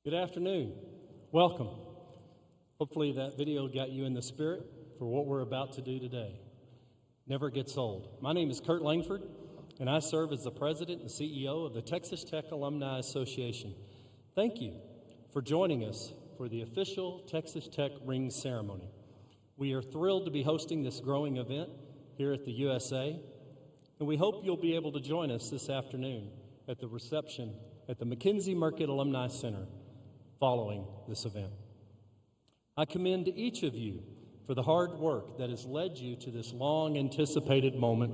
Good afternoon. Welcome. Hopefully that video got you in the spirit for what we're about to do today. Never gets old. My name is Kurt Langford, and I serve as the president and CEO of the Texas Tech Alumni Association. Thank you for joining us for the official Texas Tech Ring Ceremony. We are thrilled to be hosting this growing event here at the USA, and we hope you'll be able to join us this afternoon at the reception at the McKenzie Market Alumni Center following this event. I commend each of you for the hard work that has led you to this long-anticipated moment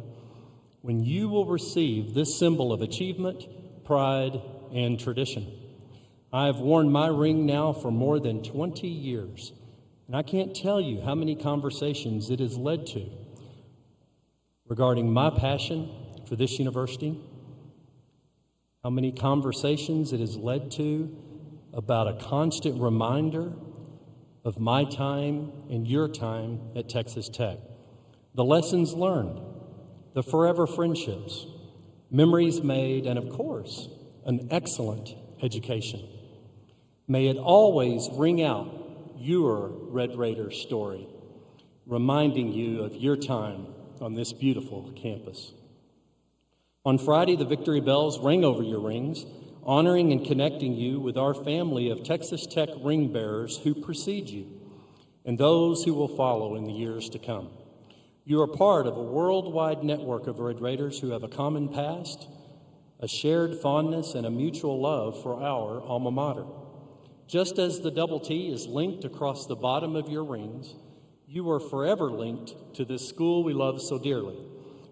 when you will receive this symbol of achievement, pride, and tradition. I have worn my ring now for more than 20 years, and I can't tell you how many conversations it has led to regarding my passion for this university, how many conversations it has led to about a constant reminder of my time and your time at Texas Tech, the lessons learned, the forever friendships, memories made, and of course, an excellent education. May it always ring out your Red Raider story, reminding you of your time on this beautiful campus. On Friday, the victory bells rang over your rings, honoring and connecting you with our family of Texas Tech ring bearers who precede you and those who will follow in the years to come. You are part of a worldwide network of Red Raiders who have a common past, a shared fondness, and a mutual love for our alma mater. Just as the double T is linked across the bottom of your rings, you are forever linked to this school we love so dearly.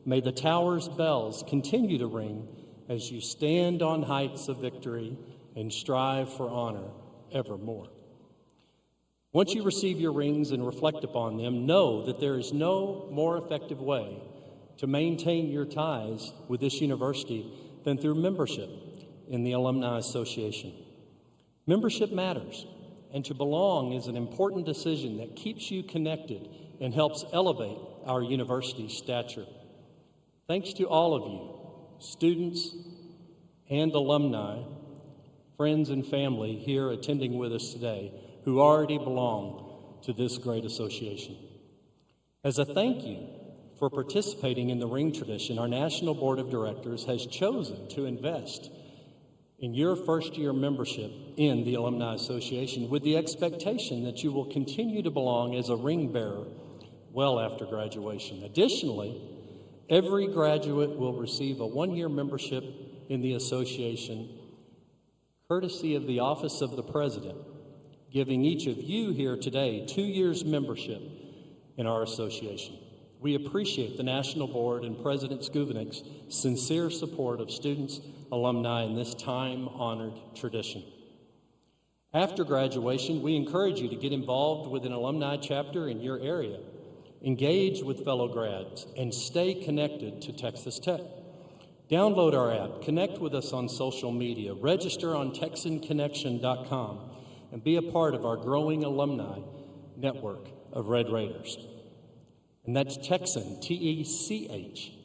May the tower's bells continue to ring as you stand on heights of victory and strive for honor evermore. Once you receive your rings and reflect upon them, know that there is no more effective way to maintain your ties with this university than through membership in the Alumni Association. Membership matters, and to belong is an important decision that keeps you connected and helps elevate our university's stature. Thanks to all of you, students and alumni, friends and family here attending with us today who already belong to this great association. As a thank you for participating in the ring tradition, our National Board of Directors has chosen to invest in your first-year membership in the Alumni Association with the expectation that you will continue to belong as a ring bearer well after graduation. Additionally, every graduate will receive a one-year membership in the association, courtesy of the Office of the President, giving each of you here today 2 years membership in our association. We appreciate the National Board and President Skuvinik's sincere support of students, alumni in this time-honored tradition. After graduation, we encourage you to get involved with an alumni chapter in your area, engage with fellow grads, and stay connected to Texas Tech. Download our app, connect with us on social media, register on TexanConnection.com, and be a part of our growing alumni network of Red Raiders. And that's Texan, T-E-C-H-S-A-N,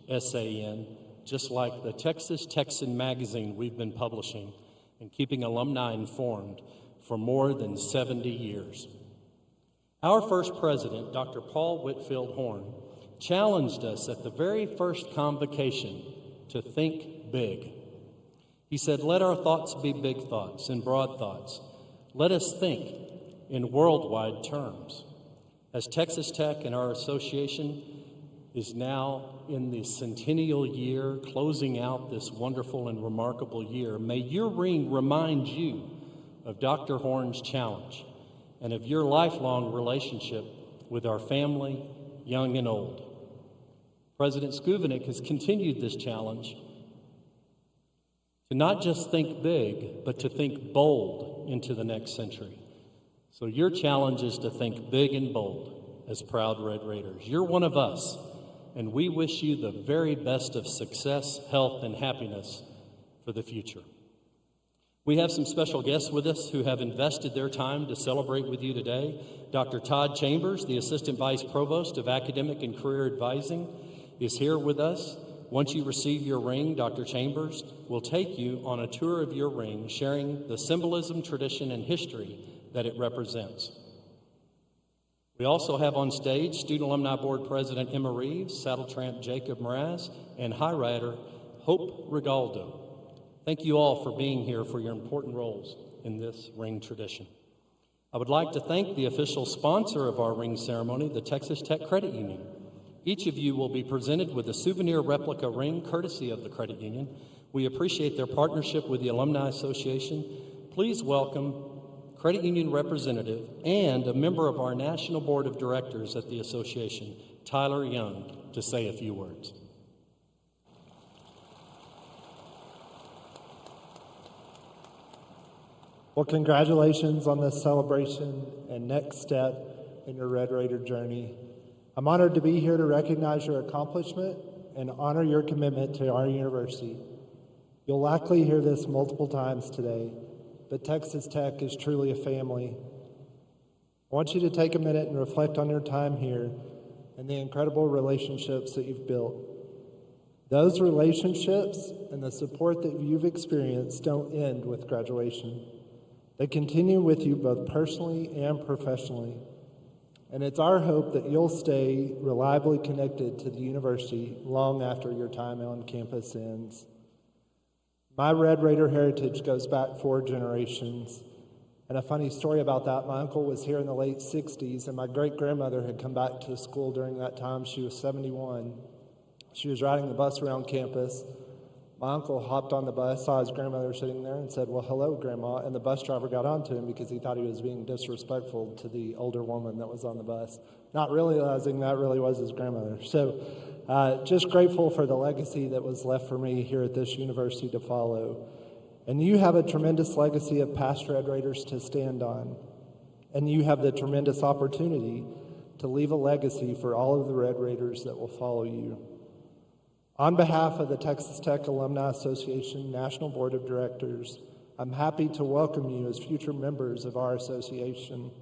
just like the Texas Texan magazine we've been publishing and keeping alumni informed for more than 70 years. Our first president, Dr. Paul Whitfield Horn, challenged us at the very first convocation to think big. He said, "Let our thoughts be big thoughts and broad thoughts. Let us think in worldwide terms." As Texas Tech and our association is now in the centennial year, closing out this wonderful and remarkable year, may your ring remind you of Dr. Horn's challenge and of your lifelong relationship with our family, young and old. President Skuvenik has continued this challenge to not just think big, but to think bold into the next century. So your challenge is to think big and bold as proud Red Raiders. You're one of us, and we wish you the very best of success, health, and happiness for the future. We have some special guests with us who have invested their time to celebrate with you today. Dr. Todd Chambers, the Assistant Vice Provost of Academic and Career Advising, is here with us. Once you receive your ring, Dr. Chambers will take you on a tour of your ring, sharing the symbolism, tradition, and history that it represents. We also have on stage Student Alumni Board President Emma Reeves, Saddle Tramp Jacob Mraz, and High Rider Hope Regaldo. Thank you all for being here for your important roles in this ring tradition. I would like to thank the official sponsor of our ring ceremony, the Texas Tech Credit Union. Each of you will be presented with a souvenir replica ring courtesy of the credit union. We appreciate their partnership with the Alumni Association. Please welcome credit union representative and a member of our National Board of Directors at the association, Tyler Young, to say a few words. Well, congratulations on this celebration and next step in your Red Raider journey. I'm honored to be here to recognize your accomplishment and honor your commitment to our university. You'll likely hear this multiple times today, but Texas Tech is truly a family. I want you to take a minute and reflect on your time here and the incredible relationships that you've built. Those relationships and the support that you've experienced don't end with graduation. They continue with you both personally and professionally. And it's our hope that you'll stay reliably connected to the university long after your time on campus ends. My Red Raider heritage goes back 4 generations. And a funny story about that, my uncle was here in the late 60s, and my great-grandmother had come back to school during that time. She was 71. She was riding the bus around campus. My uncle hopped on the bus, saw his grandmother sitting there, and said, "Well, hello, Grandma." And the bus driver got onto him because he thought he was being disrespectful to the older woman that was on the bus, not realizing that really was his grandmother. So just grateful for the legacy that was left for me here at this university to follow. And you have a tremendous legacy of past Red Raiders to stand on. And you have the tremendous opportunity to leave a legacy for all of the Red Raiders that will follow you. On behalf of the Texas Tech Alumni Association National Board of Directors, I'm happy to welcome you as future members of our association.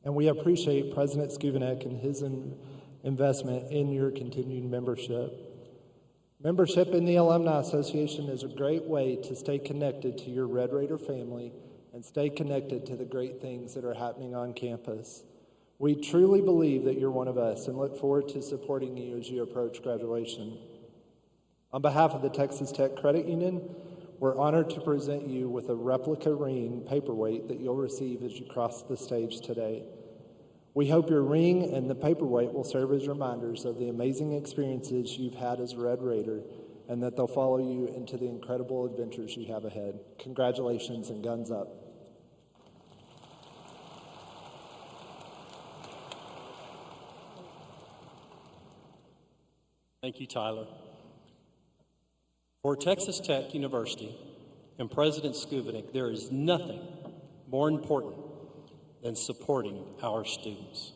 And we appreciate President Skuvenik and his investment in your continued membership. Membership in the Alumni Association is a great way to stay connected to your Red Raider family and stay connected to the great things that are happening on campus. We truly believe that you're one of us and look forward to supporting you as you approach graduation. On behalf of the Texas Tech Credit Union, we're honored to present you with a replica ring paperweight that you'll receive as you cross the stage today. We hope your ring and the paperweight will serve as reminders of the amazing experiences you've had as a Red Raider and that they'll follow you into the incredible adventures you have ahead. Congratulations and guns up. Thank you, Tyler. For Texas Tech University and President Skuvenik, there is nothing more important than supporting our students.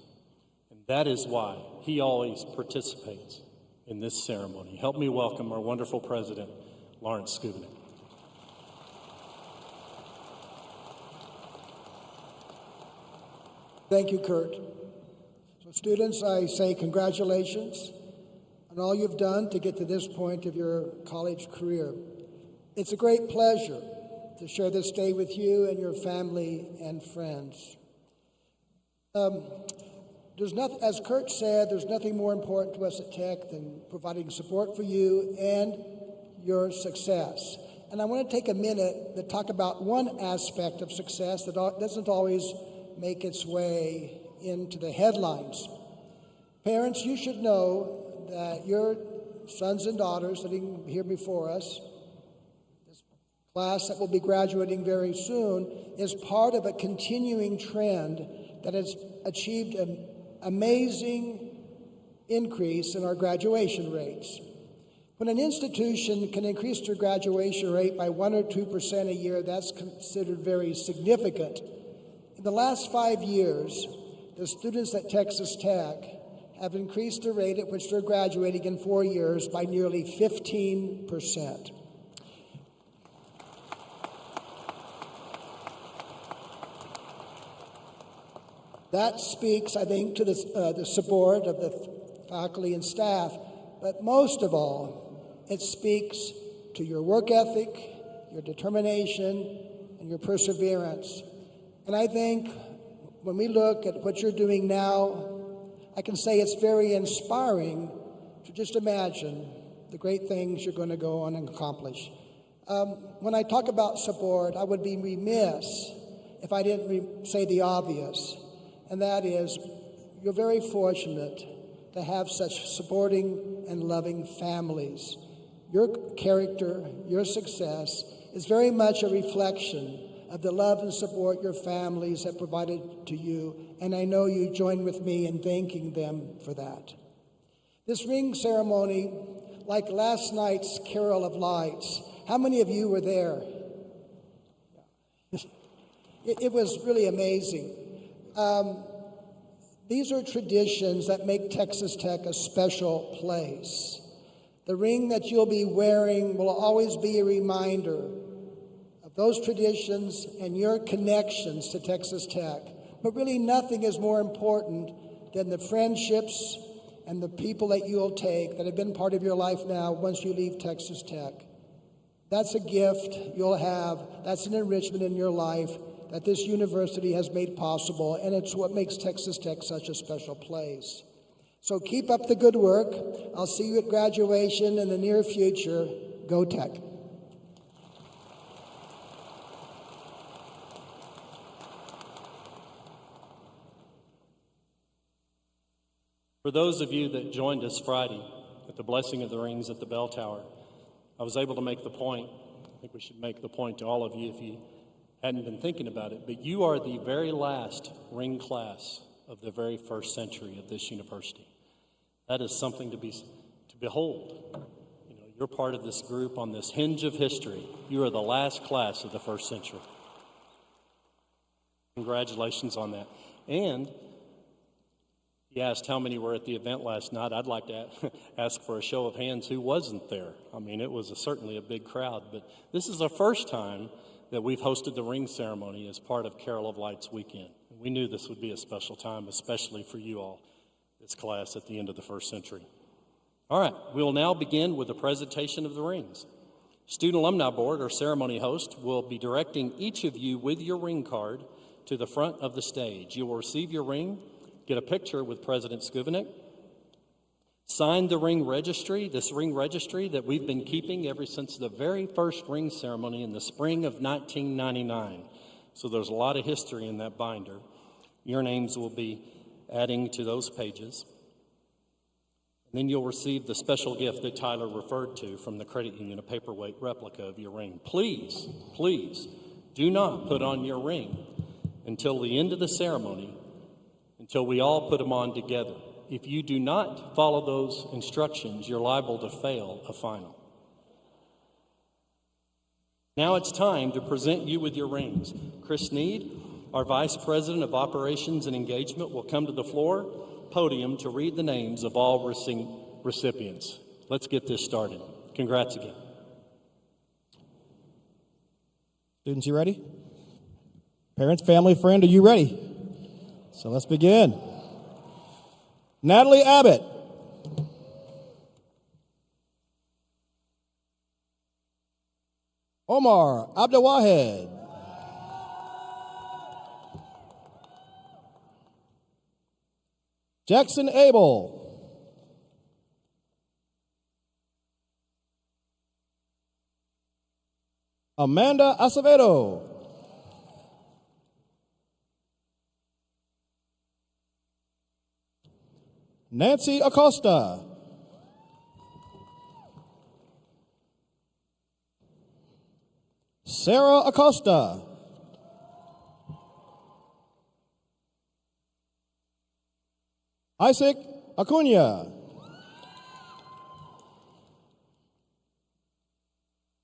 And that is why he always participates in this ceremony. Help me welcome our wonderful president, Lawrence Skuvenik. Thank you, Kurt. So students, I say congratulations on all you've done to get to this point of your college career. It's a great pleasure to share this day with you and your family and friends. There's nothing, as Kurt said, there's nothing more important to us at Tech than providing support for you and your success. And I want to take a minute to talk about one aspect of success that doesn't always make its way into the headlines. Parents, you should know that your sons and daughters sitting here before us, this class that will be graduating very soon, is part of a continuing trend that has achieved an amazing increase in our graduation rates. When an institution can increase their graduation rate by 1 or 2% a year, that's considered very significant. In the last 5 years, the students at Texas Tech have increased the rate at which they're graduating in 4 years by nearly 15%. That speaks, I think, to the support of the faculty and staff, but most of all, it speaks to your work ethic, your determination, and your perseverance. And I think when we look at what you're doing now, I can say it's very inspiring to just imagine the great things you're going to go on and accomplish. When I talk about support, I would be remiss if I didn't say the obvious, and that is you're very fortunate to have such supporting and loving families. Your character, your success is very much a reflection of the love and support your families have provided to you, and I know you join with me in thanking them for that. This ring ceremony, like last night's Carol of Lights, how many of you were there? It was really amazing. These are traditions that make Texas Tech a special place. The ring that you'll be wearing will always be a reminder of those traditions and your connections to Texas Tech. But really nothing is more important than the friendships and the people that you'll take that have been part of your life now once you leave Texas Tech. That's a gift you'll have. That's an enrichment in your life that this university has made possible, and it's what makes Texas Tech such a special place. So keep up the good work. I'll see you at graduation in the near future. Go Tech. For those of you that joined us Friday at the blessing of the rings at the bell tower, I was able to make the point, I think we should make the point to all of you if you hadn't been thinking about it, but you are the very last ring class of the very first century of this university. That is something to behold. You know, you're part of this group on this hinge of history. You are the last class of the first century. Congratulations on that. And you asked how many were at the event last night. I'd like to ask for a show of hands who wasn't there. I mean, it was certainly a big crowd, but this is the first time that we've hosted the ring ceremony as part of Carol of Lights weekend. And we knew this would be a special time, especially for you all, this class at the end of the first century. All right, we will now begin with the presentation of the rings. Student Alumni Board, or ceremony host, will be directing each of you with your ring card to the front of the stage. You will receive your ring, get a picture with President Skuvenek, sign the ring registry, this ring registry that we've been keeping ever since the very first ring ceremony in the spring of 1999. So there's a lot of history in that binder. Your names will be adding to those pages. And then you'll receive the special gift that Tyler referred to from the credit union, a paperweight replica of your ring. Please, please, do not put on your ring until the end of the ceremony, until we all put them on together. If you do not follow those instructions, you're liable to fail a final. Now it's time to present you with your rings. Chris Need, our Vice President of Operations and Engagement, will come to the podium to read the names of all recipients. Let's get this started. Congrats again. Students, you ready? Parents, family, friend, are you ready? So let's begin. Natalie Abbott. Omar Abdelwahed. Jackson Abel. Amanda Acevedo. Nancy Acosta. Sarah Acosta. Isaac Acuna.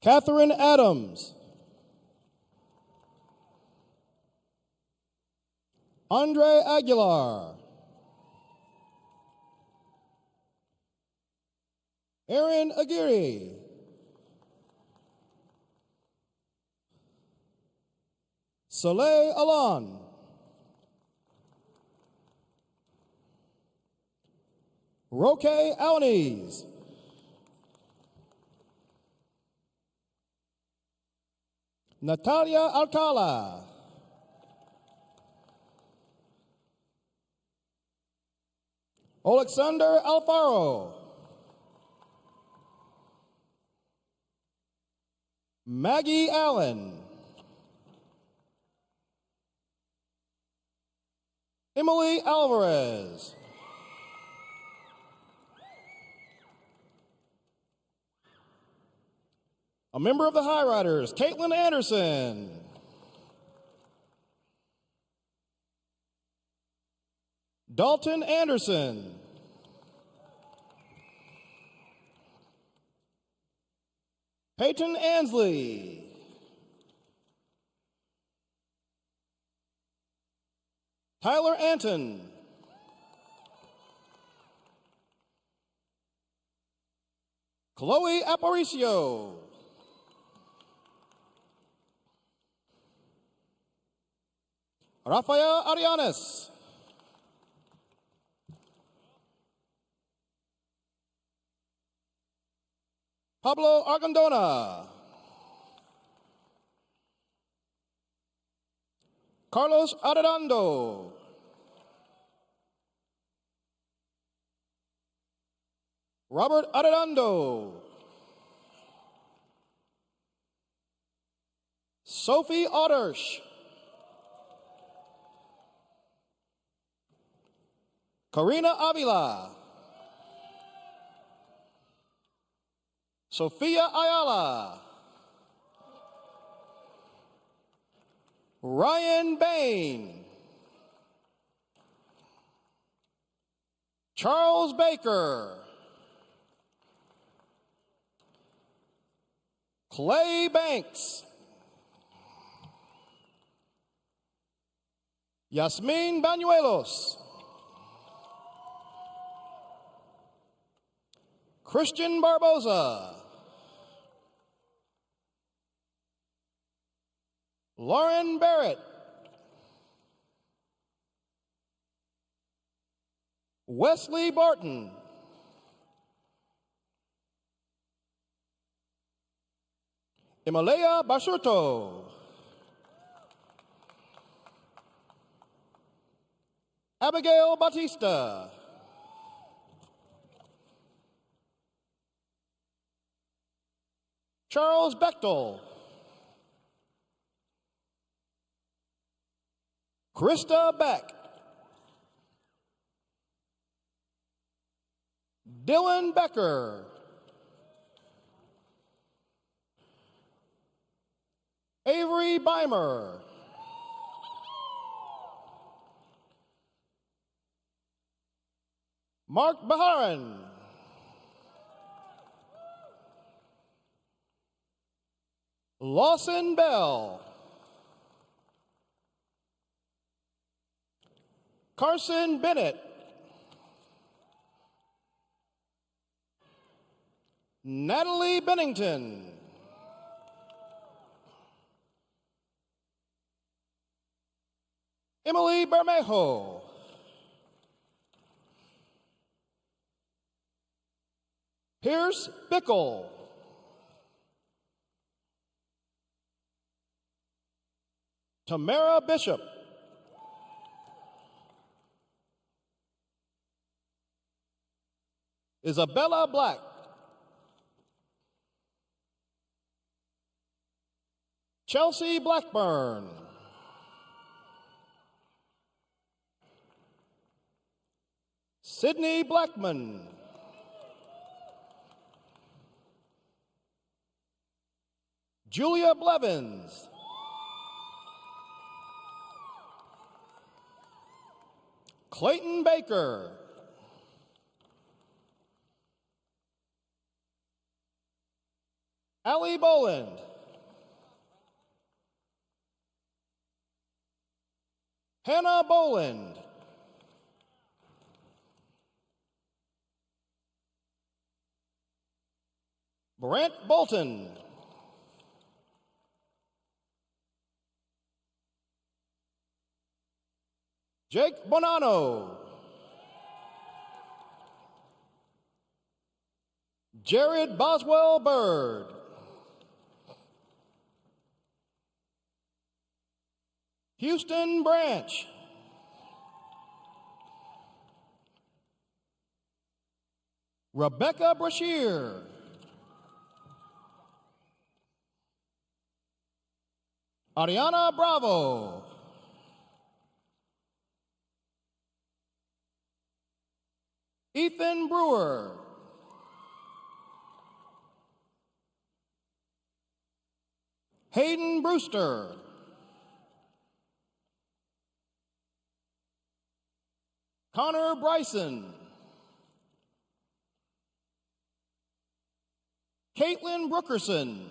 Catherine Adams. Andre Aguilar. Aaron Aguirre. Soleil Alan. Roque Alaniz. Natalia Alcala. Alexander Alfaro. Maggie Allen. Emily Alvarez. A member of the High Riders, Caitlin Anderson. Dalton Anderson. Peyton Ansley. Tyler Anton. Chloe Aparicio. Rafael Arianes. Pablo Argondona. Carlos Arredondo. Robert Arredondo. Sophie Ottersch. Karina Avila. Sofia Ayala. Ryan Bain. Charles Baker. Clay Banks. Yasmin Banuelos. Christian Barboza. Lauren Barrett. Wesley Barton. Himalaya Basurto. Abigail Batista. Charles Bechtel. Krista Beck. Dylan Becker. Avery Beimer. Mark Baharan. Lawson Bell. Carson Bennett. Natalie Bennington. Emily Bermejo. Pierce Bickle. Tamara Bishop. Isabella Black. Chelsea Blackburn. Sydney Blackman. Julia Blevins. Clayton Baker. Allie Boland. Hannah Boland. Brent Bolton. Jake Bonanno. Jared Boswell Bird. Houston Branch. Rebecca Brashear. Ariana Bravo. Ethan Brewer. Hayden Brewster. Connor Bryson. Caitlin Brookerson.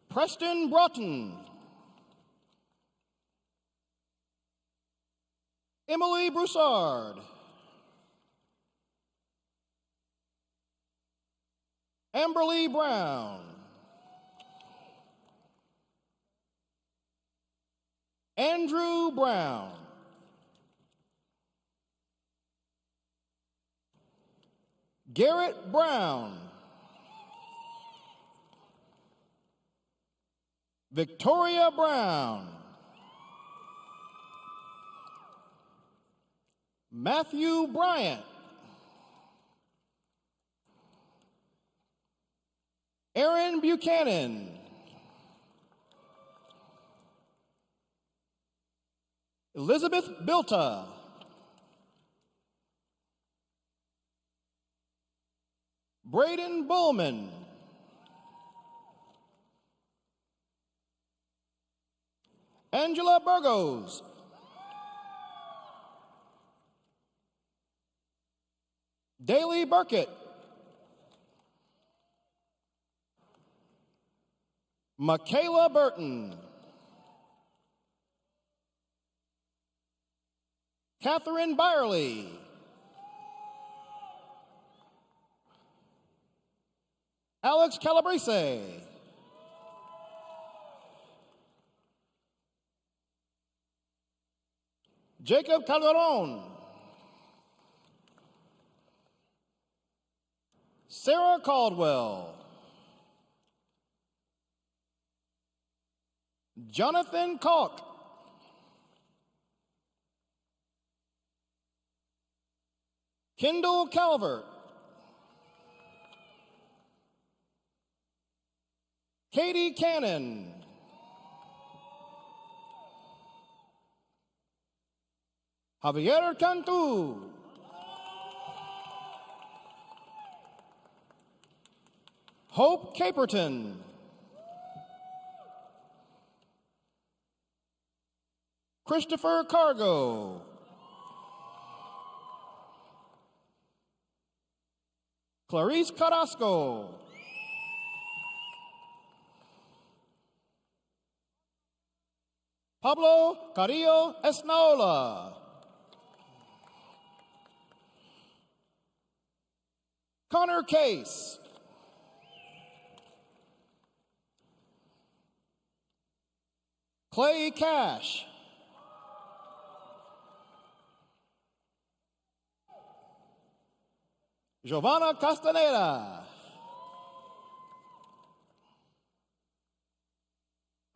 Preston Broughton. Emily Broussard. Amberly Brown. Andrew Brown. Garrett Brown. Victoria Brown. Matthew Bryant. Aaron Buchanan. Elizabeth Bilta. Braden Bullman. Angela Burgos. Daly Burkett. Michaela Burton. Catherine Byerly. Alex Calabrese. Jacob Calderon. Sarah Caldwell. Jonathan Kalk. Kendall Calvert. Katie Cannon. Javier Cantu. Hope Caperton. Christopher Cargo. Clarice Carrasco. Pablo Carrillo Esnaola. Connor Case. Clay Cash. Giovanna Castaneda.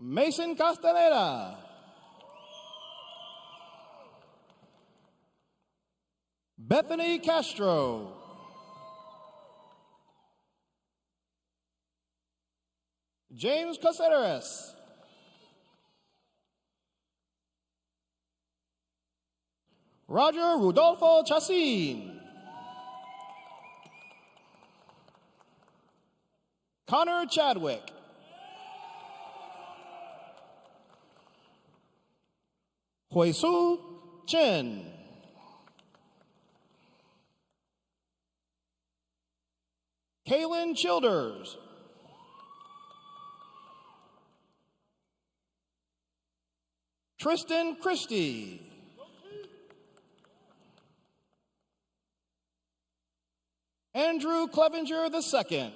Mason Castaneda. Bethany Castro. James Caceres. Roger Rudolfo Chassin. Connor Chadwick. Huisu Chen. Kaylin Childers. Tristan Christie. Andrew Clevenger II.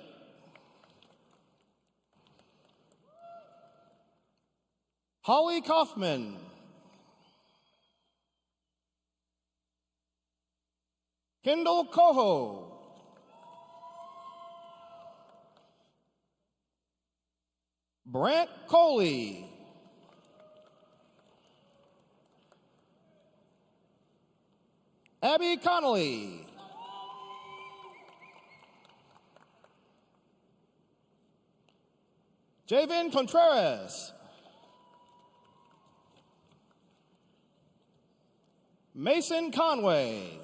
Holly Kaufman. Kendall Coho. Brant Coley. Abby Connolly. Javen Contreras. Mason Conway.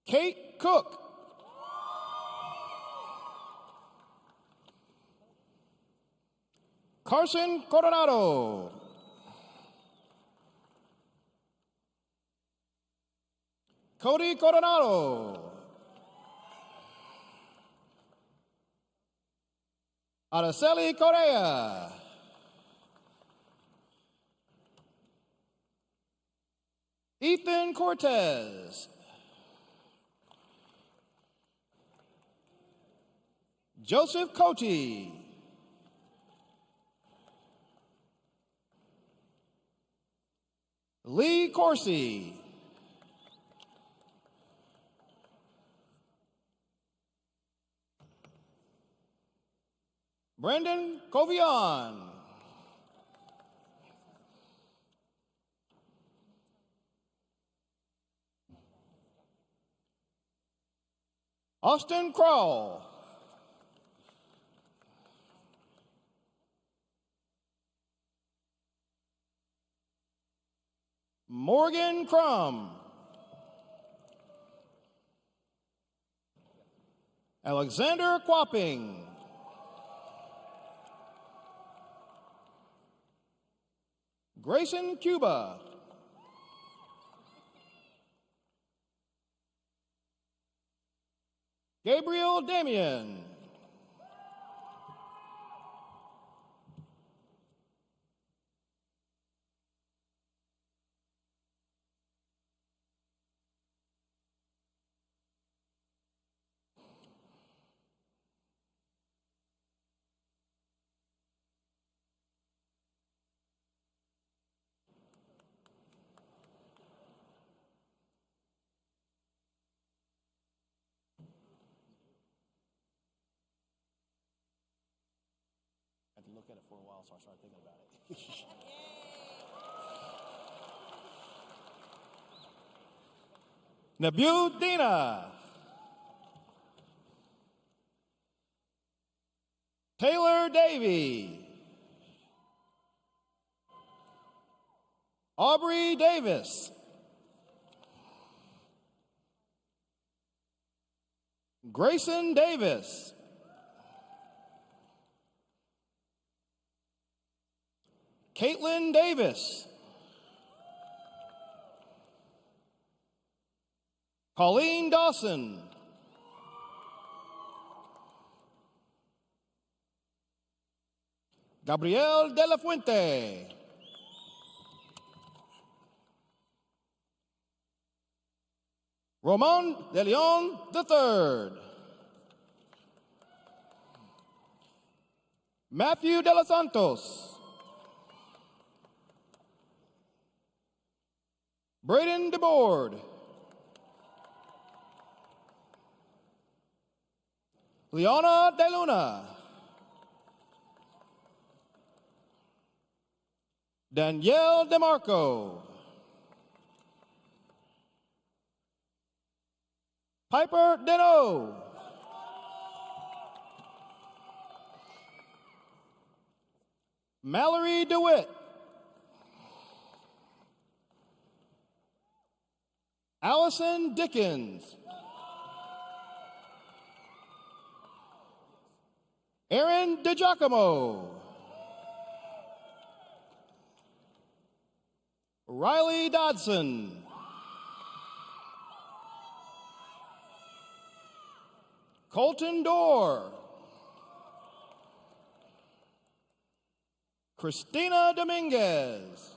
Kate Cook. Carson Coronado. Cody Coronado. Araceli Correa. Ethan Cortez. Joseph Cote. Lee Corsi. Brendan Covion. Austin Kroll. Morgan Crum. Alexander Quapping. Grayson Cuba. Gabriel Damian. I had to look at it for a while, so I started thinking about it. Nabu Dina. Taylor Davey. Aubrey Davis. Grayson Davis. Caitlin Davis. Colleen Dawson. Gabriel De La Fuente. Roman De Leon III. Matthew De Los Santos. Braden DeBoard. Leona De Luna. Danielle DeMarco. Piper Deno. Mallory DeWitt. Allison Dickens. Aaron DiGiacomo. Riley Dodson. Colton Dorr. Christina Dominguez.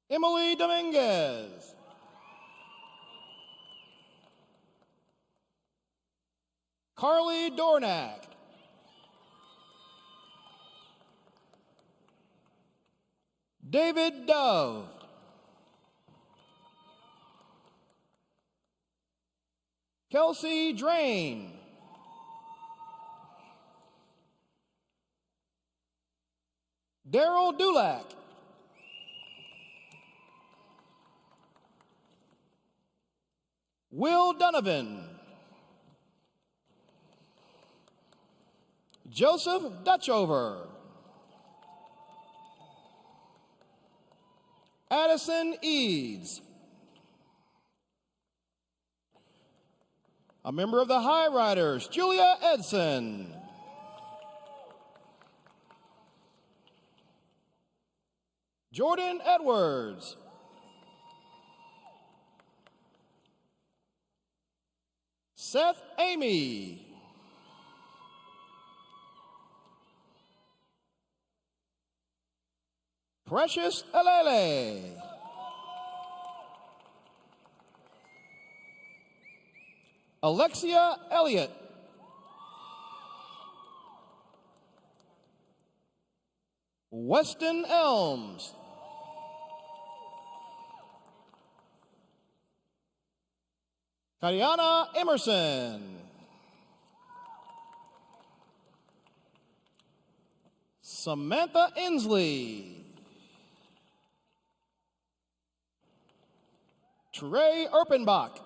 Emily Dominguez. Carly Dornack. David Dove. Kelsey Drain. Daryl Dulac. Will Donovan. Joseph Dutchover. Addison Eads. A member of the High Riders, Julia Edson. Jordan Edwards. Seth Amy. Precious Alele. Alexia Elliott. Weston Elms. Kariana Emerson. Samantha Inslee. Trey Erpenbach.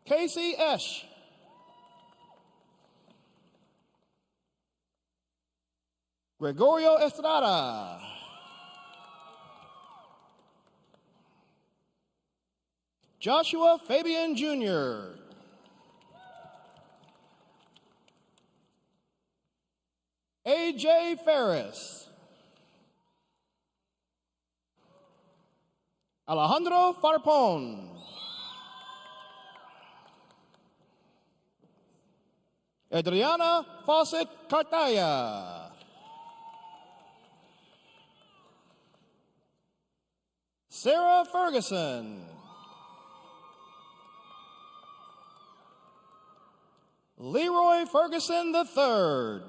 Casey Esch. Gregorio Estrada. Joshua Fabian Jr. A.J. Ferris. Alejandro Farpon. Adriana Fawcett Cartaya. Sarah Ferguson. Leroy Ferguson III.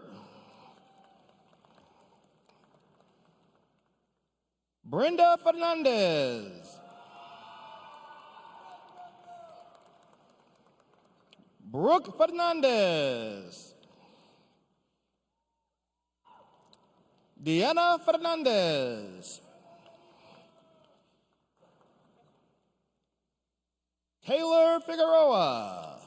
Brenda Fernandez. Brooke Fernandez. Deanna Fernandez. Taylor Figueroa.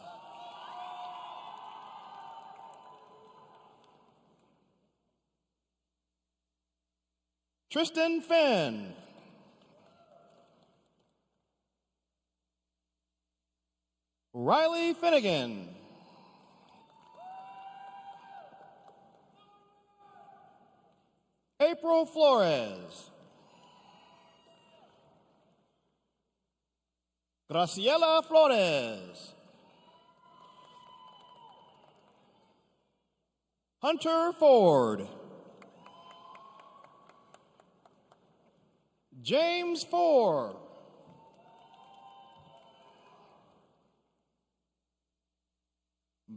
Tristan Finn. Riley Finnegan. April Flores. Graciela Flores. Hunter Ford. James Ford.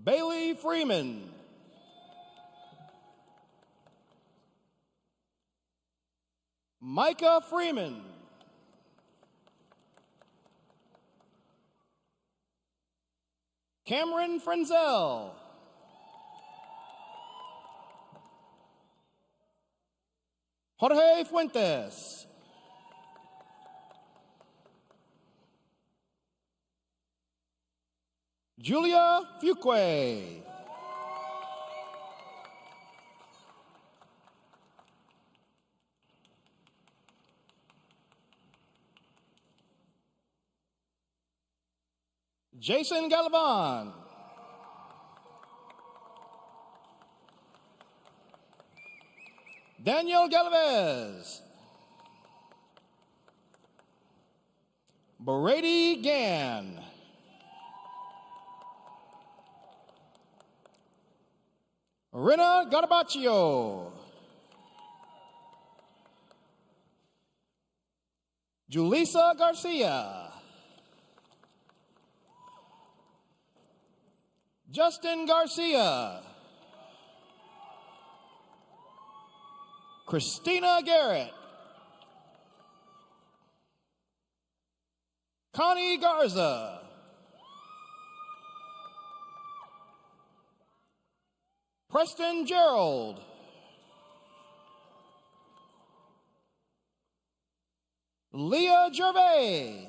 Bailey Freeman. Micah Freeman. Cameron Frenzel. Jorge Fuentes. Julia Fuqua. Jason Galavan. Daniel Galvez. Brady Gann. Rina Garabaccio. Julissa Garcia. Justin Garcia. Christina Garrett. Connie Garza. Preston Gerald. Leah Gervais.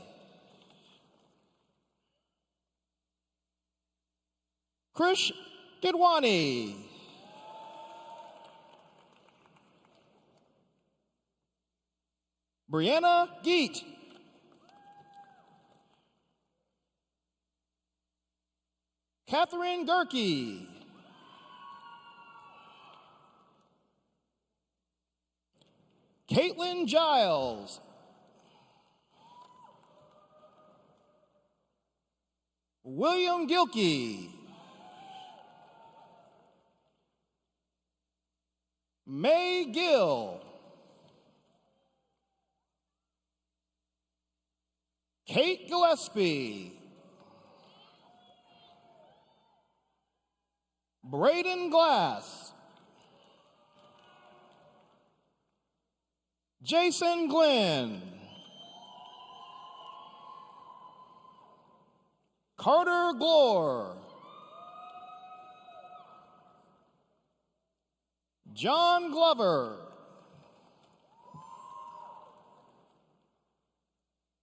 Krish Kidwani. Brianna Geet. Catherine Gerke. Caitlin Giles. William Gilkey. May Gill. Kate Gillespie. Braden Glass. Jason Glenn. Carter Glore. John Glover.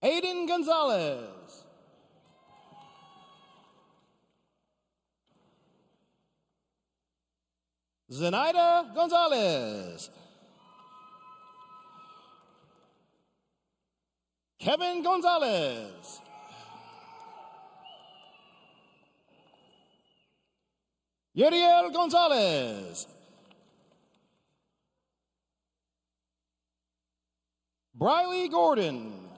Aiden Gonzalez. Zenaida Gonzalez. Kevin Gonzalez. Yeriel Gonzalez. Briley Gordon.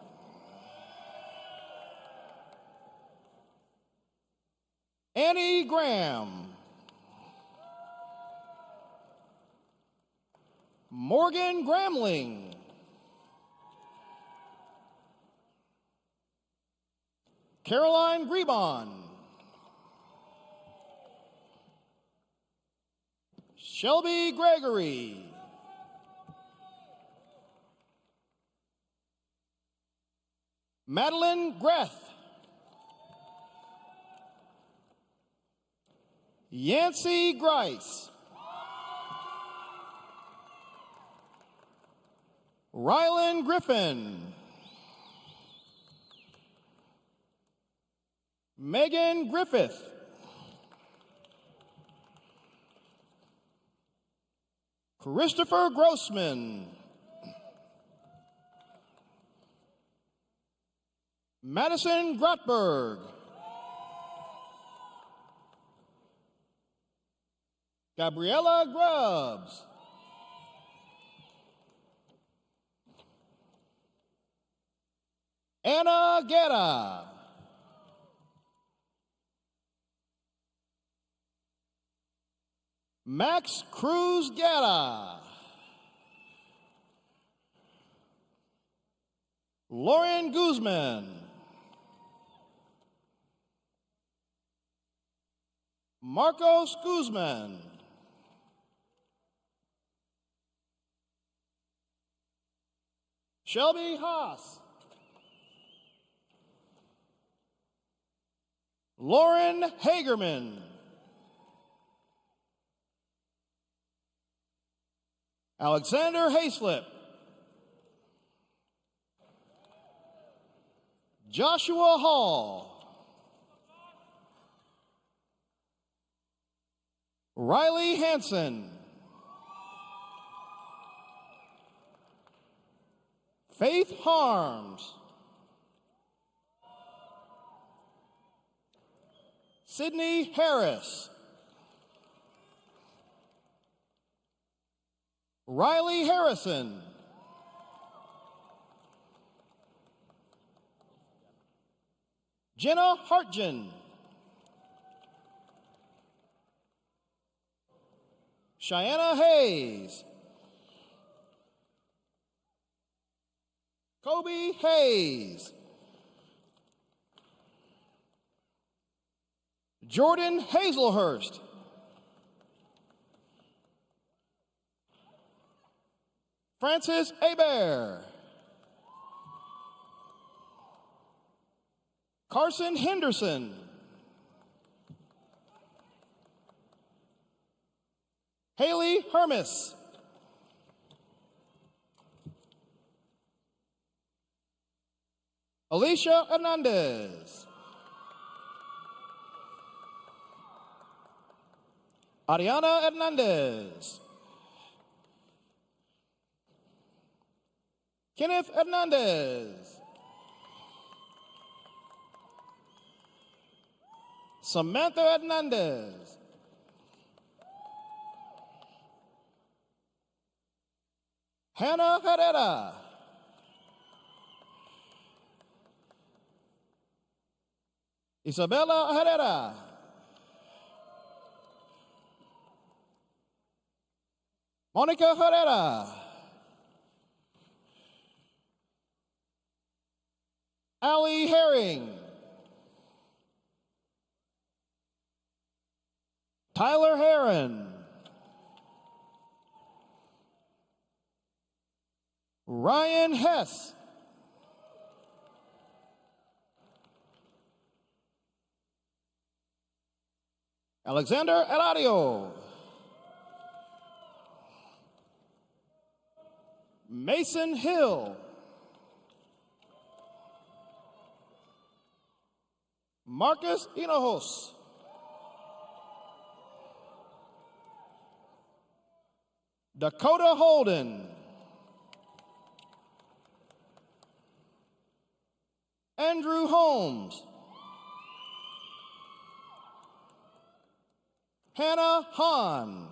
Annie Graham. Morgan Gramling. Caroline Grebon. Shelby Gregory. Madeline Greth. Yancey Grice. Rylan Griffin. Megan Griffith. Christopher Grossman. Madison Grotberg. Gabriella Grubbs. Anna Guerra. Max Cruz Guerra. Lauren Guzman. Marcos Guzman. Shelby Haas. Lauren Hagerman. Alexander Hayslip. Joshua Hall. Riley Hanson. Faith Harms. Sydney Harris. Riley Harrison. Jenna Hartgen. Cheyenne Hayes. Kobe Hayes. Jordan Hazelhurst. Francis Hebert. Carson Henderson. Haley Hermis. Alicia Hernandez. Ariana Hernandez. Kenneth Hernandez. Samantha Hernandez. Hannah Herrera. Isabella Herrera. Monica Herrera. Allie Herring. Tyler Heron. Ryan Hess. Alexander Eladio. Mason Hill. Marcus Hinojos. Dakota Holden. Andrew Holmes. Hannah Hahn.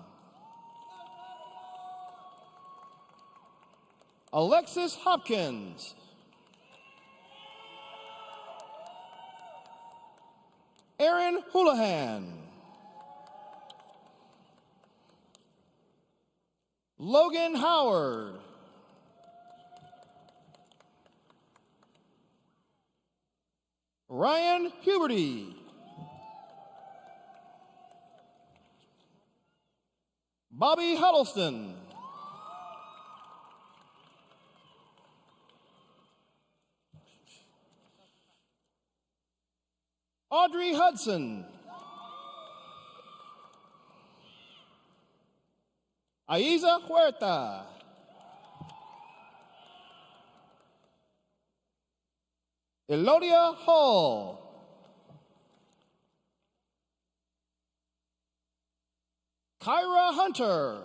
Alexis Hopkins. Aaron Houlihan. Logan Howard. Ryan Huberty. Bobby Huddleston. Audrey Hudson. Aiza Huerta. Elodia Hall. Kyra Hunter.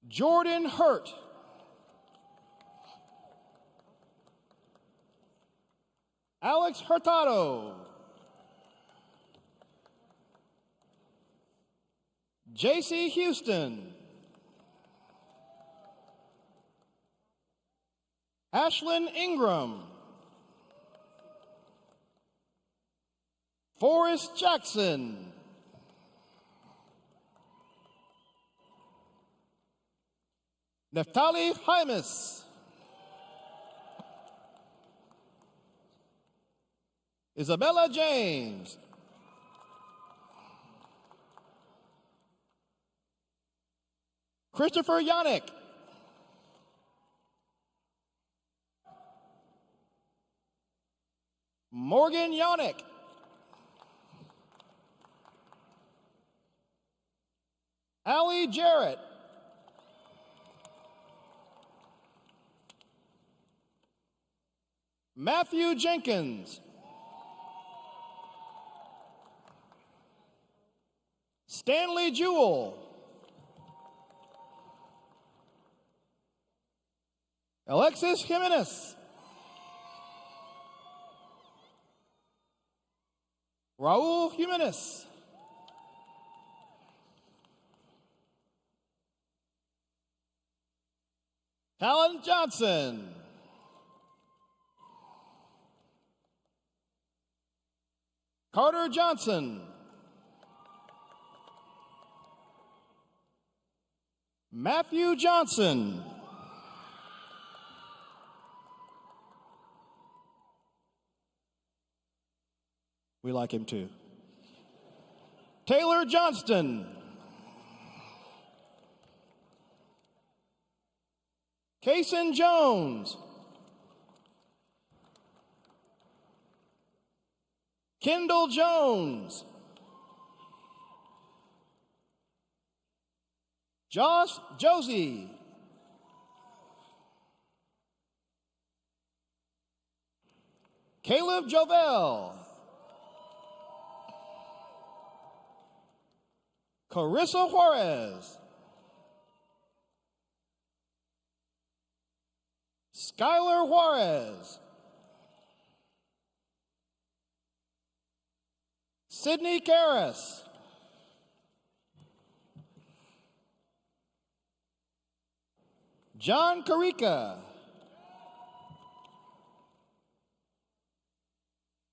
Jordan Hurt. Alex Hurtado. JC Houston. Ashlyn Ingram. Forrest Jackson. Neftali Hymas. Isabella James. Christopher Yannick. Morgan Yannick. Allie Jarrett. Matthew Jenkins. Stanley Jewell. Alexis Jimenez. Raul Jimenez. Talon Johnson. Carter Johnson. Matthew Johnson. We like him too. Taylor Johnston. Kason Jones. Kendall Jones. Josh Josie. Caleb Jovel. Carissa Juarez. Skylar Juarez. Sydney Karras. John Karika.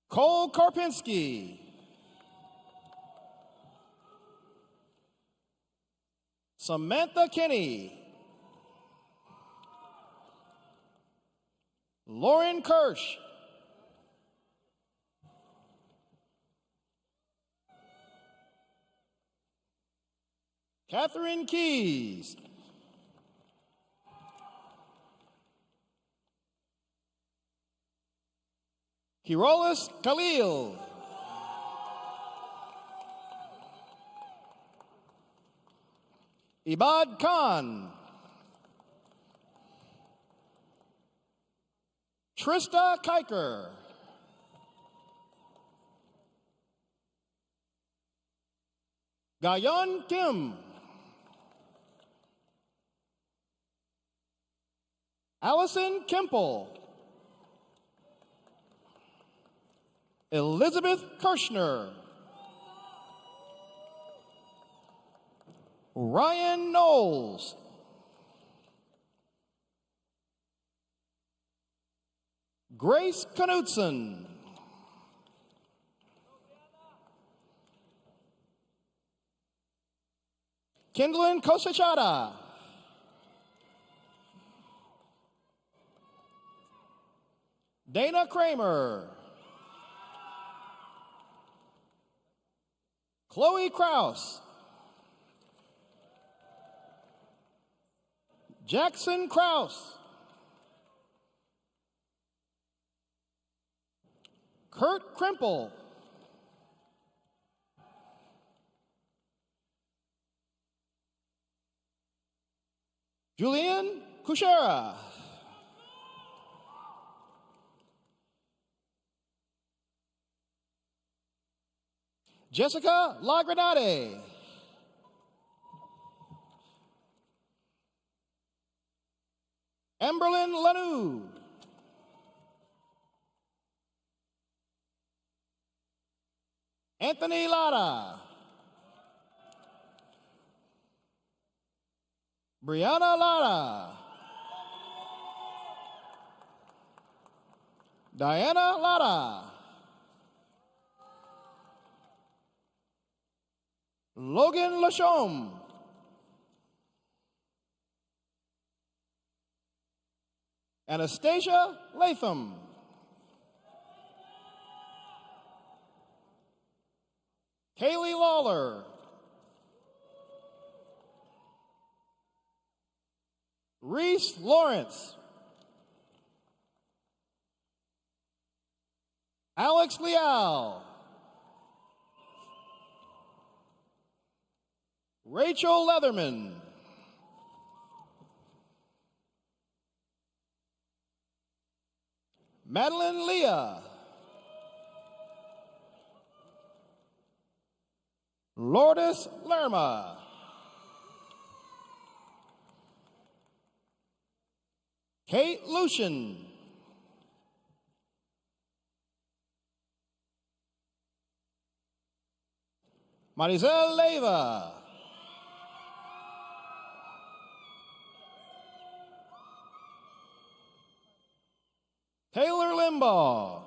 Cole Karpinski. Samantha Kinney. Lauren Kirsch. Catherine Keys. Kirolis Khalil. Ibad Khan. Trista Kiker. Gayon Kim. Allison Kemple. Elizabeth Kirshner. Ryan Knowles. Grace Knutson. Kindlin Kosachada. Dana Kramer. Chloe Kraus. Jackson Kraus. Kurt Krimple. Julian Kushera. Jessica Lagranade. Emberlyn Lanou. Anthony Lara. Brianna Lara. Diana Lara. Logan Lachaume. Anastasia Latham. Kaylee Lawler. Reese Lawrence. Alex Leal. Rachel Leatherman. Madeline Leah. Lourdes Lerma. Kate Lucian. Marisel Leiva. Taylor Limbaugh.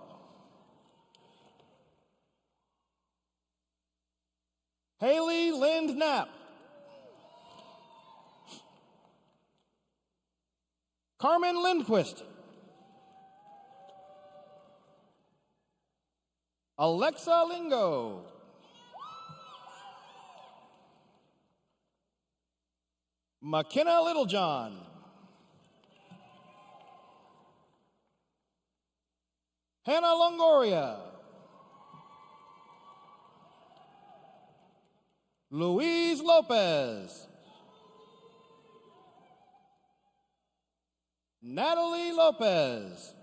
Haley Lind Knapp. Carmen Lindquist. Alexa Lingo. McKenna Littlejohn. Hannah Longoria. Louise Lopez. Natalie Lopez.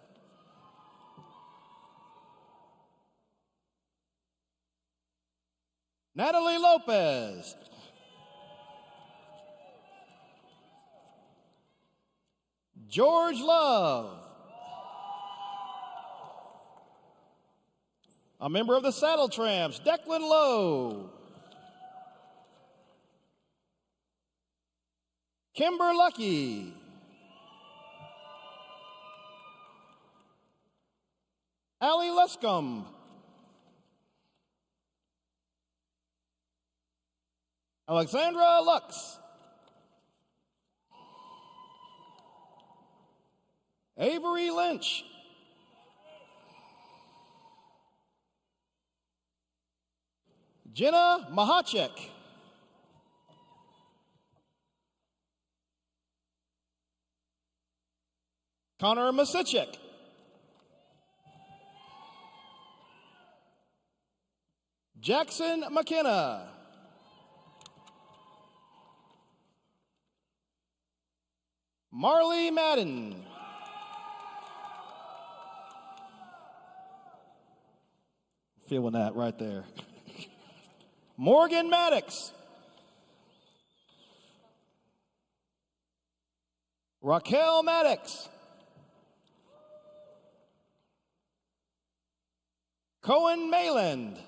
Natalie Lopez. George Love. A member of the Saddle Tramps, Declan Lowe. Kimber Lucky. Allie Luscombe. Alexandra Lux. Avery Lynch. Jenna Mahacek. Connor Masichek. Jackson McKenna. Marley Madden. Feeling that right there. Morgan Maddox. Raquel Maddox. Cohen Mayland.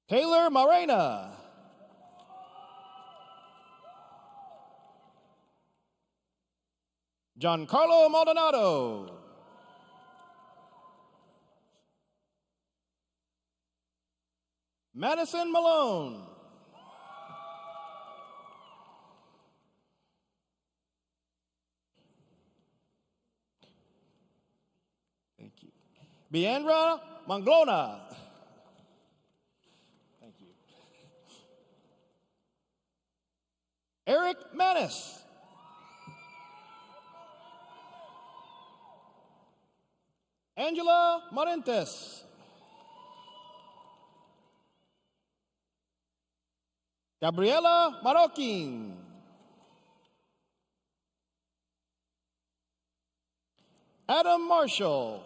Taylor Morena. Giancarlo Maldonado. Madison Malone. Thank you. Biandra Manglona. Thank you. Eric Manis. Angela Marentes. Gabriela Maroquin. Adam Marshall.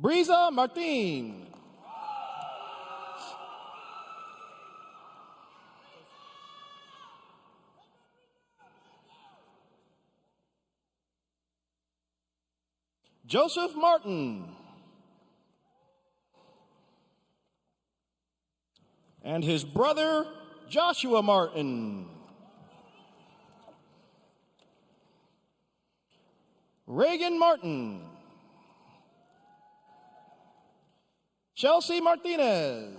Brisa Martin. Joseph Martin. And his brother, Joshua Martin. Reagan Martin. Chelsea Martinez.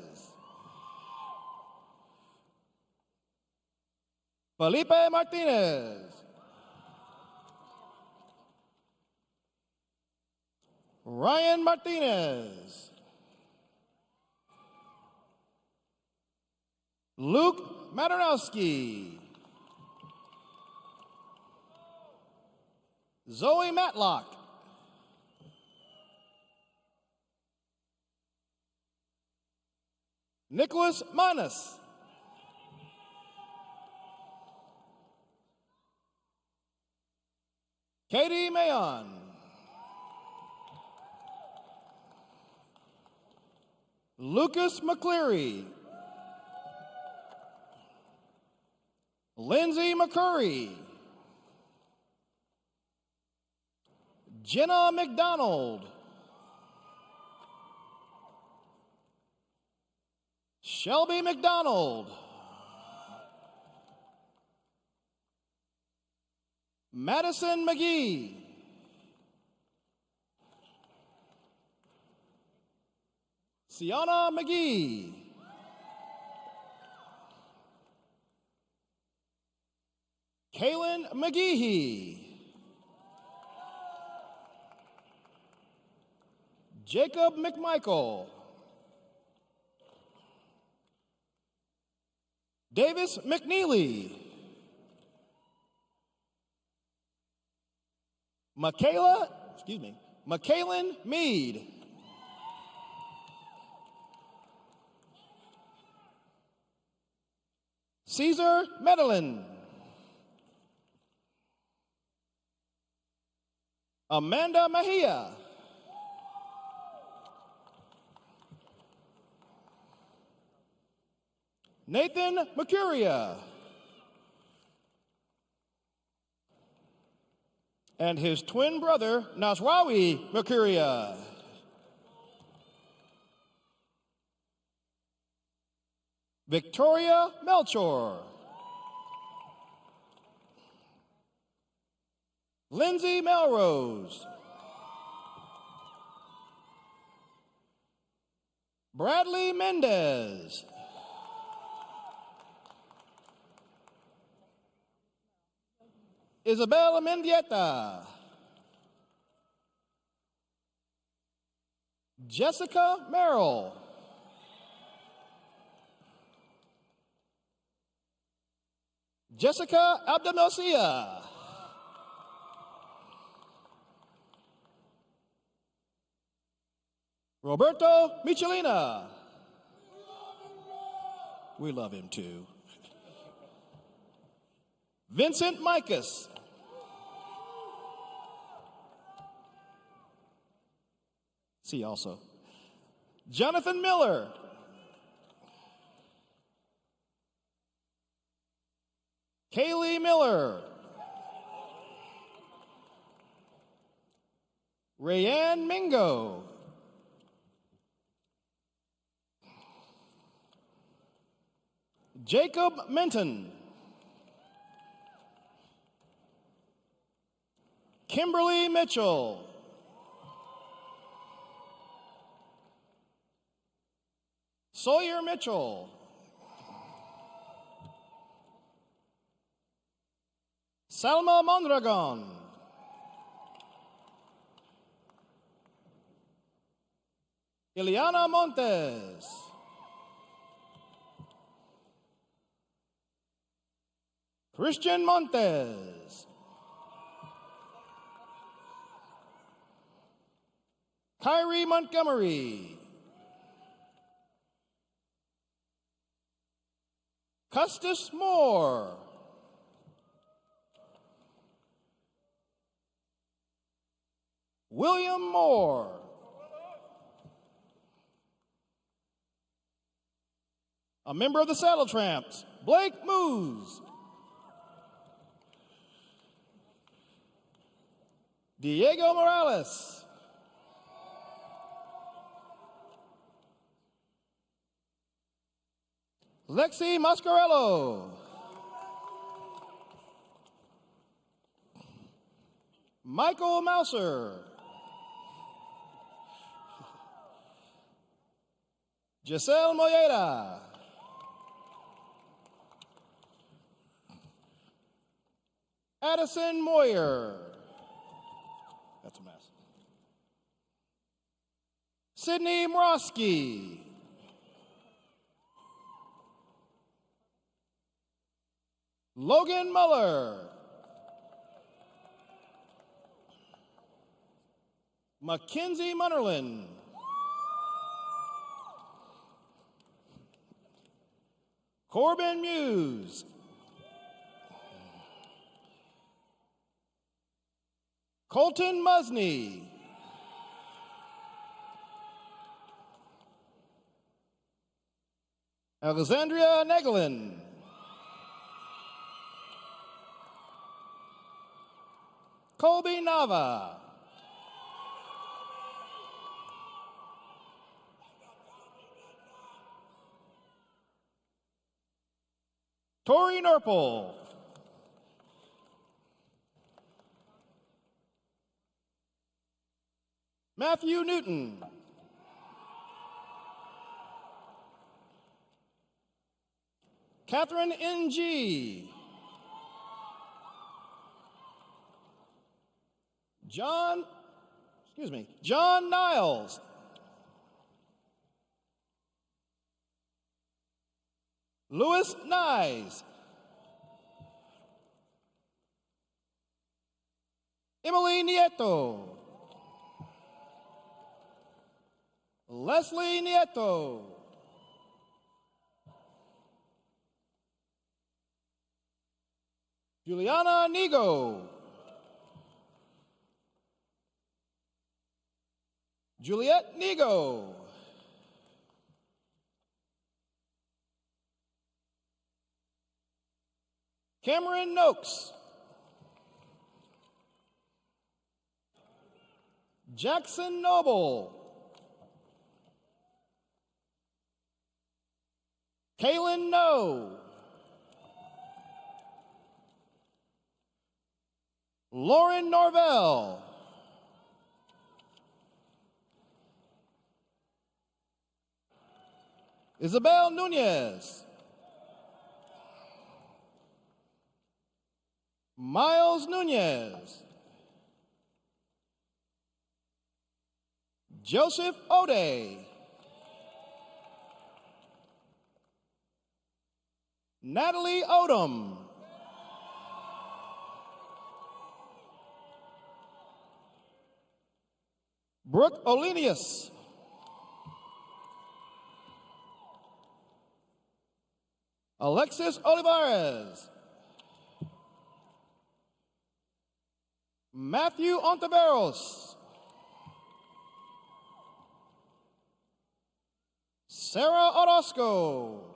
Felipe Martinez. Ryan Martinez. Luke Maternowski. Zoe Matlock. Nicholas Manus. Katie Mayon. Lucas McCleary. Lindsay McCurry. Jenna McDonald. Shelby McDonald. Madison McGee. Sienna McGee. Kaylin McGeehee. Jacob McMichael. Davis McNeely. Macalyn Mead. Caesar Medellin. Amanda Mejia. Nathan Mercuria. And his twin brother, Nasrawi Mercuria. Victoria Melchor. Lindsay Melrose. Bradley Mendez. Isabel Mendieta. Jessica Merrill. Jessica Abdenosia. Roberto Michelina. We love him too. Vincent Micus. See also. Jonathan Miller. Kaylee Miller. Rayanne Mingo. Jacob Minton. Kimberly Mitchell. Sawyer Mitchell. Salma Mondragon. Ileana Montes. Christian Montes. Kyrie Montgomery. Custis Moore. William Moore. A member of the Saddle Tramps, Blake Moose. Diego Morales. Lexi Mascarello. Michael Mouser. Giselle Moyeda. Addison Moyer. That's a mess. Sydney Morosky. Logan Muller. Mackenzie Munnerlin. Corbin Muse. Colton Musney. Alexandria Neglin. Colby Nava. Tori Nurple. Matthew Newton. Catherine N.G. John Niles. Louis Nyes. Emily Nieto. Leslie Nieto. Juliana Nigo. Juliette Nigo. Cameron Noakes. Jackson Noble. Kaylin No. Lauren Norvell. Isabel Nunez. Miles Nunez. Joseph O'Day. Natalie Odom. Brooke Olenius. Alexis Olivares. Matthew Ontiveros. Sarah Orozco.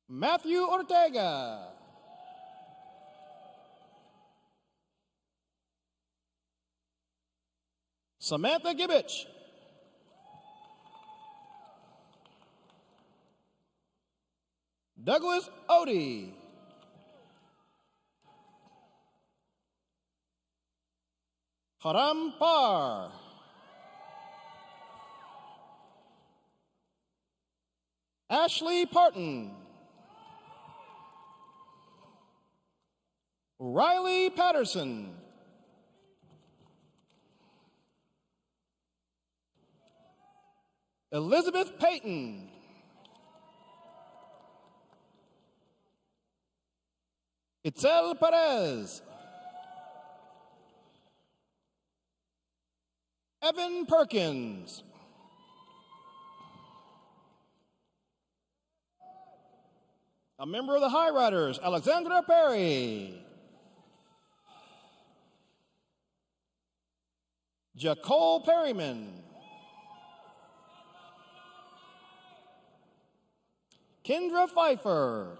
Matthew Ortega. Samantha Gibbich. Douglas Odie. Haram Par. Ashley Parton. Riley Patterson. Elizabeth Payton. Itzel Perez. Evan Perkins. A member of the High Riders, Alexandra Perry. Jacole Perryman. Kendra Pfeiffer.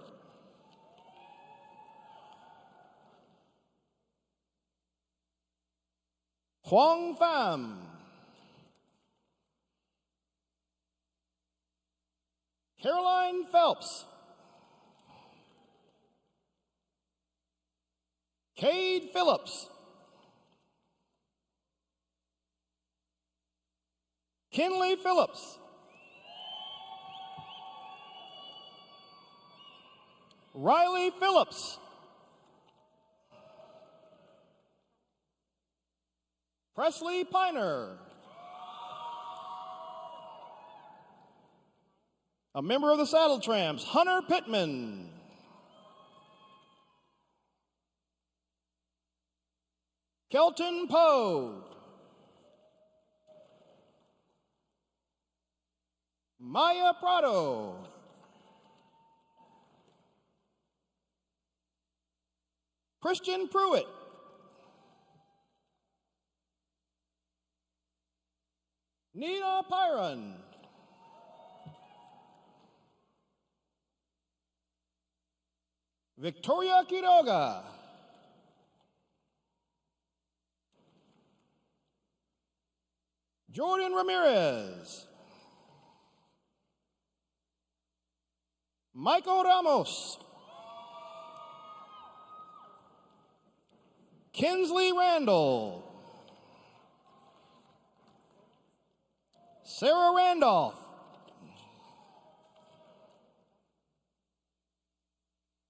Huang Pham. Caroline Phelps. Cade Phillips. Kinley Phillips. Riley Phillips. Presley Piner. A member of the Saddle Tramps, Hunter Pittman. Kelton Poe. Maya Prado. Christian Pruitt. Nina Pyron. Victoria Quiroga. Jordan Ramirez. Michael Ramos. Kinsley Randall. Sarah Randolph.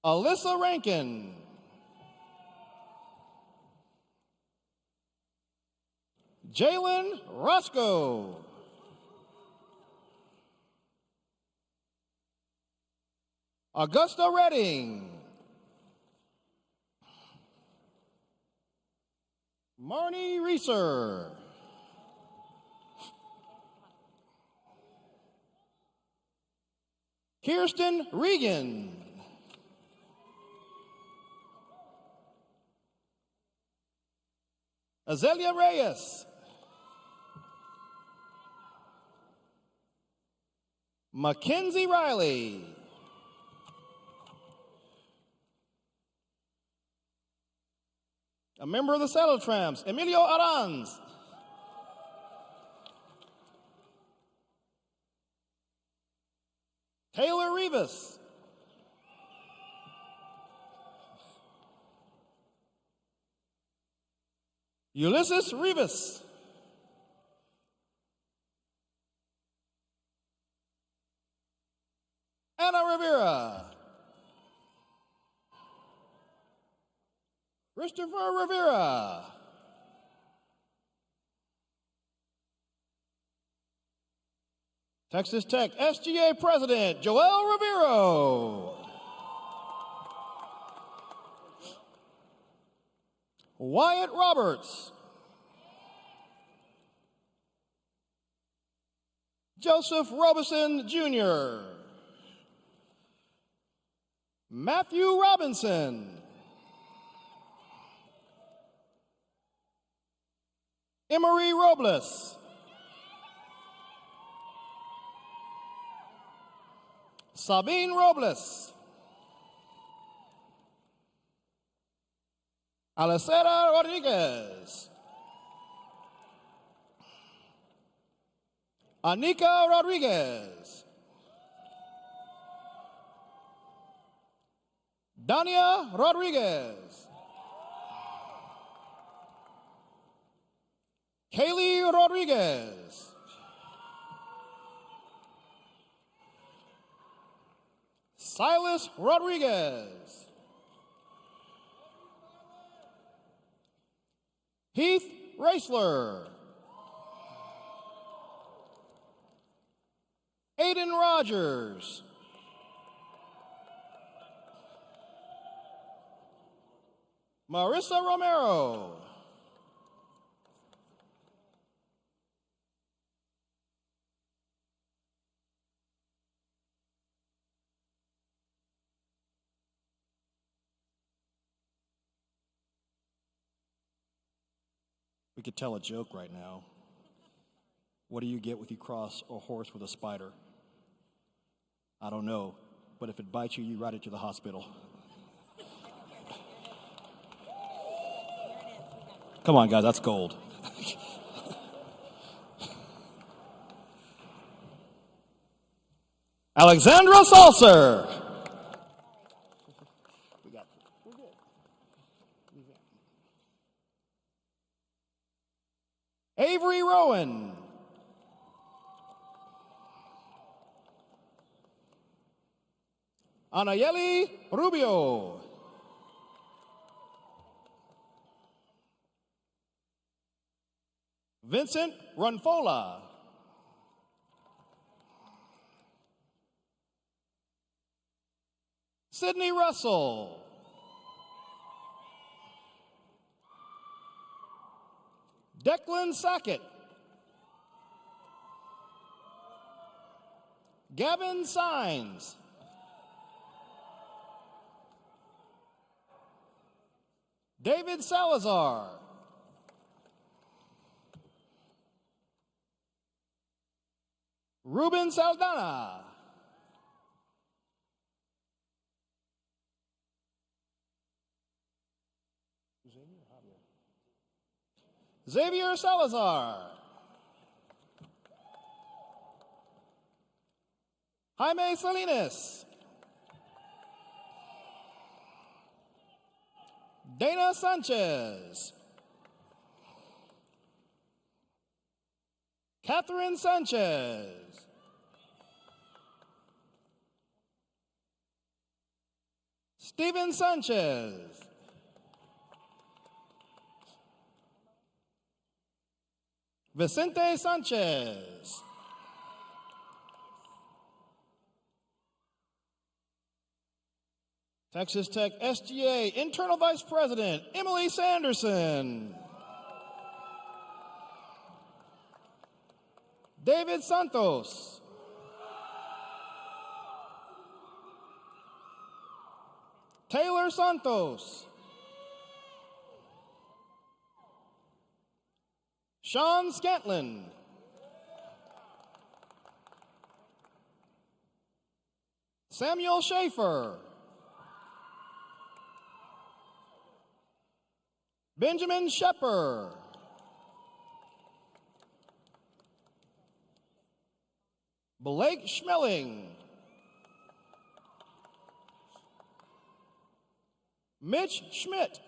Alyssa Rankin. Jalen Roscoe. Augusta Redding. Marnie Reeser. Kirsten Regan. Azalea Reyes. Mackenzie Riley. A member of the Saddle Tramps, Emilio Aranz. Taylor Rivas. Ulysses Rivas. Anna Rivera. Christopher Rivera. Texas Tech SGA President Joel Rivero. Wyatt Roberts. Joseph Robeson Jr. Matthew Robinson. Emery Robles. Sabine Robles. Alicera Rodriguez. Anika Rodriguez. Dania Rodriguez. Kaylee Rodriguez. Silas Rodriguez. Heath Raisler. Aiden Rogers. Marissa Romero. We could tell a joke right now. What do you get if you cross a horse with a spider? I don't know, but if it bites you, you ride it to the hospital. Come on, guys, that's gold. Alexandra Salser. Avery Rowan. Anayeli Rubio. Vincent Runfola. Sydney Russell. Declan Sackett. Gavin Sines. David Salazar. Ruben Saldana. Xavier Salazar. Jaime Salinas. Dana Sanchez. Catherine Sanchez. Steven Sanchez. Vicente Sanchez. Texas Tech SGA Internal Vice President Emily Sanderson. David Santos. Taylor Santos. Sean Scantlin. Samuel Schaefer. Benjamin Shepard. Blake Schmeling. Mitch Schmidt.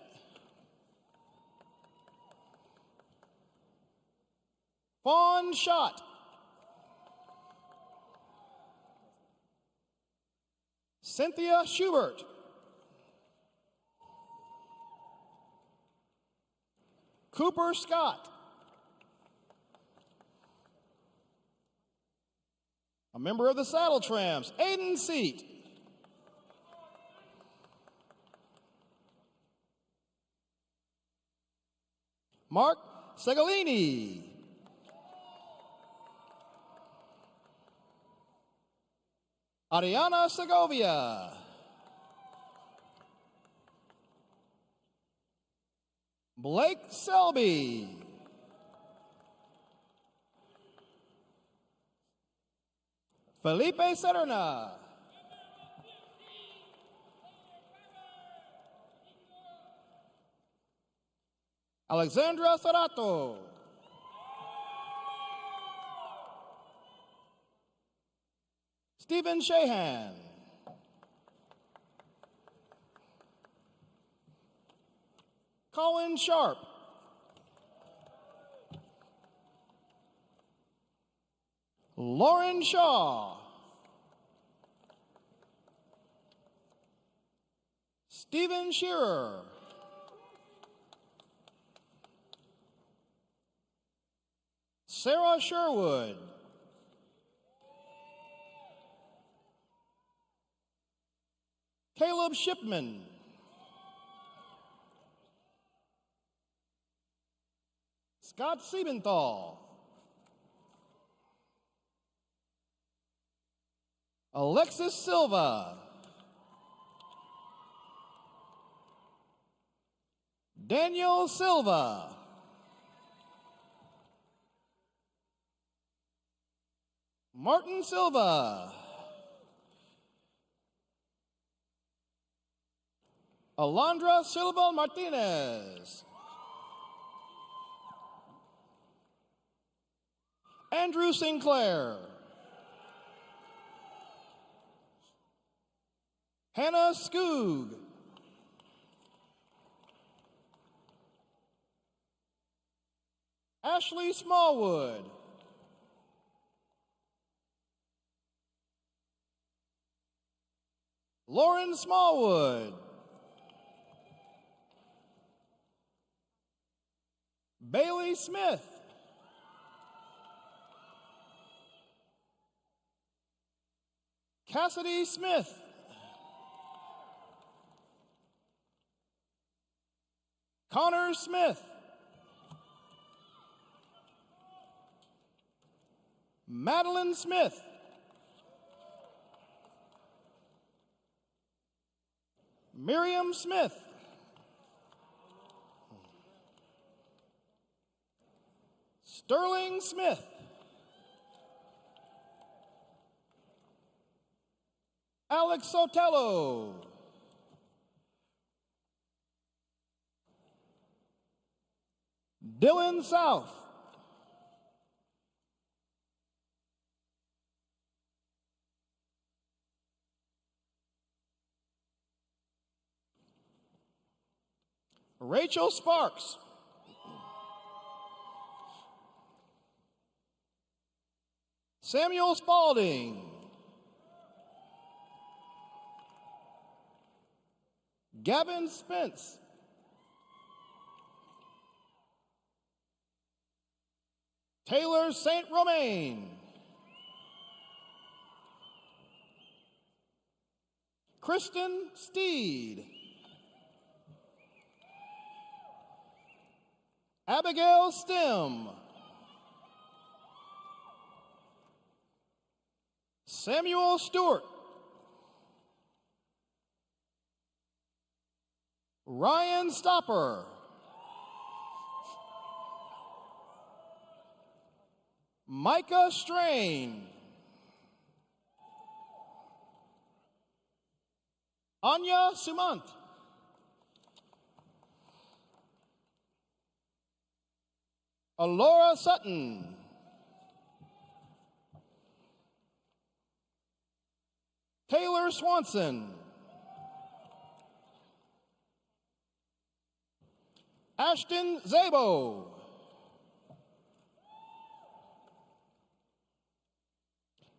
Fawn Schott. Cynthia Schubert. Cooper Scott. A member of the Saddle Tramps, Aiden Seat. Mark Segalini. Ariana Segovia. Blake Selby. Felipe Serna. Alexandra Serato. Stephen Shahan. Colin Sharp. Lauren Shaw. Stephen Shearer. Sarah Sherwood. Caleb Shipman. Scott Siebenthal. Alexis Silva. Daniel Silva. Martin Silva. Alondra Silva Martinez. Andrew Sinclair. Hannah Skoog. Ashley Smallwood. Lauren Smallwood. Bailey Smith. Cassidy Smith. Connor Smith. Madeline Smith. Miriam Smith. Sterling Smith. Alex Sotelo. Dylan South. Rachel Sparks. Samuel Spalding. Gavin Spence. Taylor St. Romain. Kristen Steed. Abigail Stem. Samuel Stewart. Ryan Stopper. Micah Strain. Anya Sumant. Alora Sutton. Taylor Swanson. Ashton Zabo.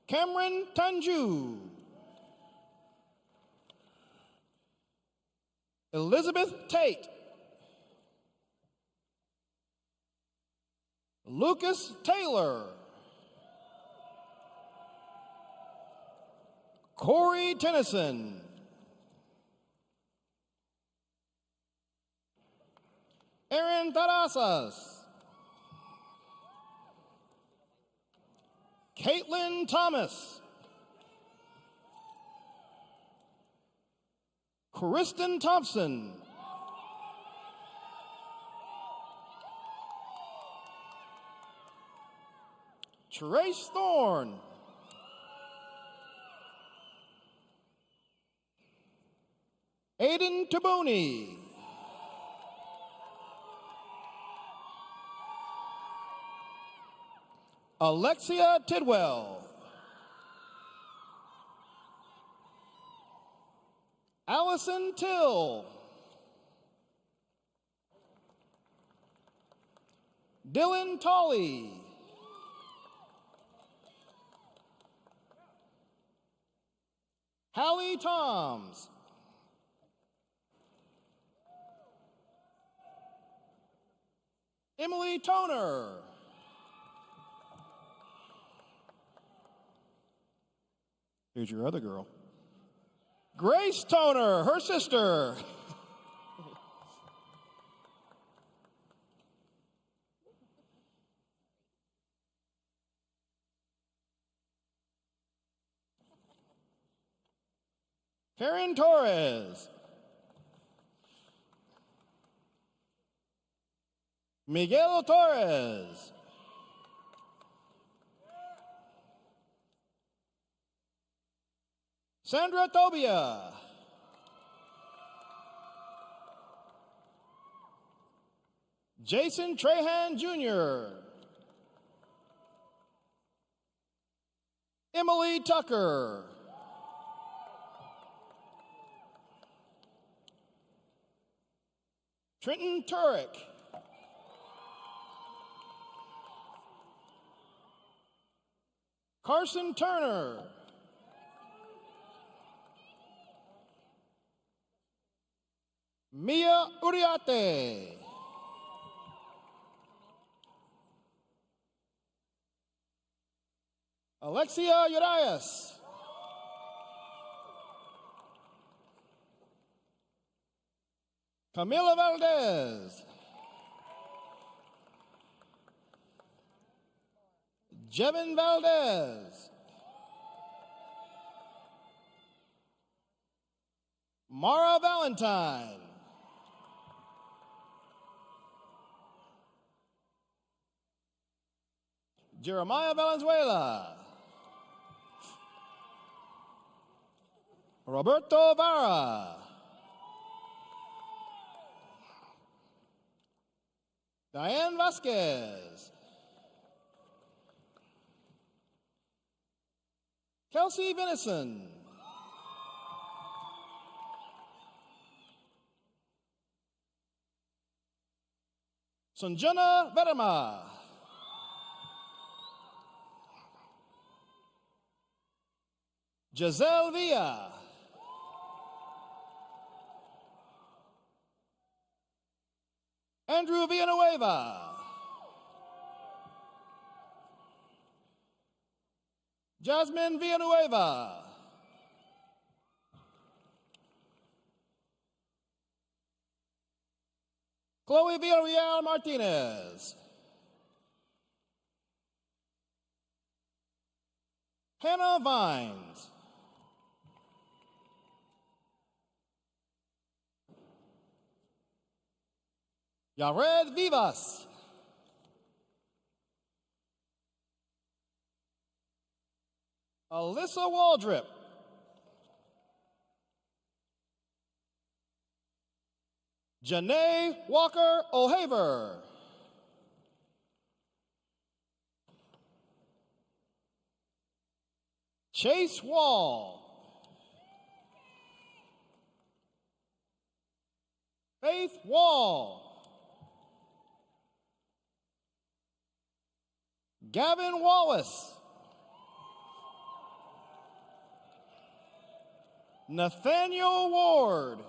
Cameron Tanju. Elizabeth Tate. Lucas Taylor. Corey Tennyson. Aaron Tarasas. Caitlin Thomas. Kristen Thompson. Trace Thorne. Aiden Tabuni. Alexia Tidwell. Allison Till. Dylan Tolley. Hallie Toms. Emily Toner. Here's your other girl. Grace Toner, her sister. Karen Torres. Miguel Torres. Sandra Tobia. Jason Trahan Jr. Emily Tucker. Trenton Turek. Carson Turner. Mia Uriate. Alexia Urias. Camila Valdez. Jevin Valdez. Mara Valentine. Jeremiah Valenzuela. Roberto Vara. Diane Vasquez. Kelsey Venison. Sanjana Vedama. Giselle Villa. Andrew Villanueva. Jasmine Villanueva. Chloe Villarreal Martinez. Hannah Vines. Yared Vivas. Alyssa Waldrip. Janae Walker O'Haver. Chase Wall. Faith Wall. Gavin Wallace. Nathaniel Ward.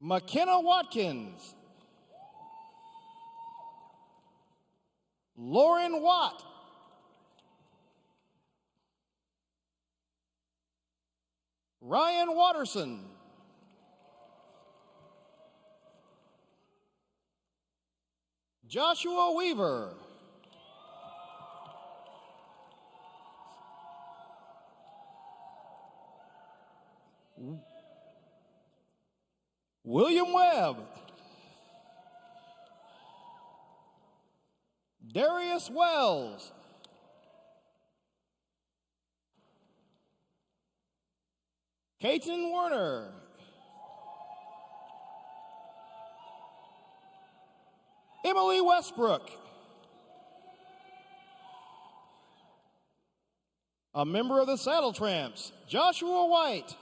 McKenna Watkins. Lauren Watt. Ryan Watterson. Joshua Weaver. William Webb. Darius Wells. Kaiten Werner. Emily Westbrook. A member of the Saddle Tramps, Joshua White.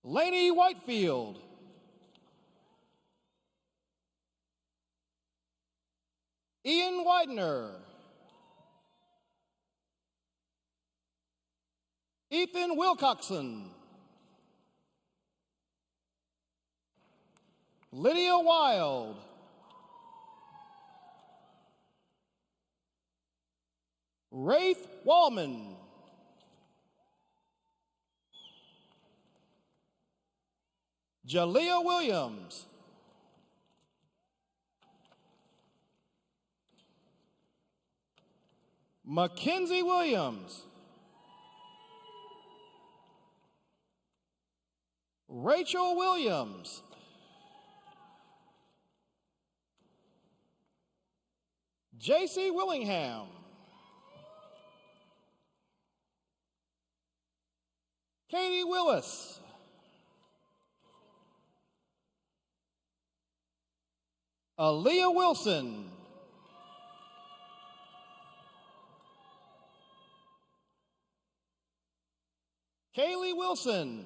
Laney Whitefield. Ian Widener. Ethan Wilcoxon. Lydia Wild. Rafe Wallman. Jalea Williams. Mackenzie Williams. Rachel Williams. J.C. Willingham. Katie Willis. Aaliyah Wilson. Kaylee Wilson.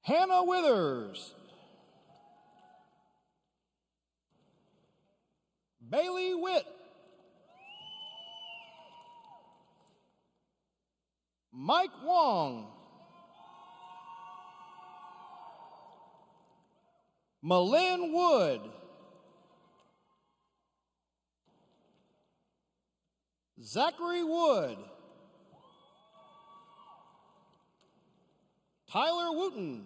Hannah Withers. Bailey Witt. Mike Wong. Malin Wood. Zachary Wood. Tyler Wooten.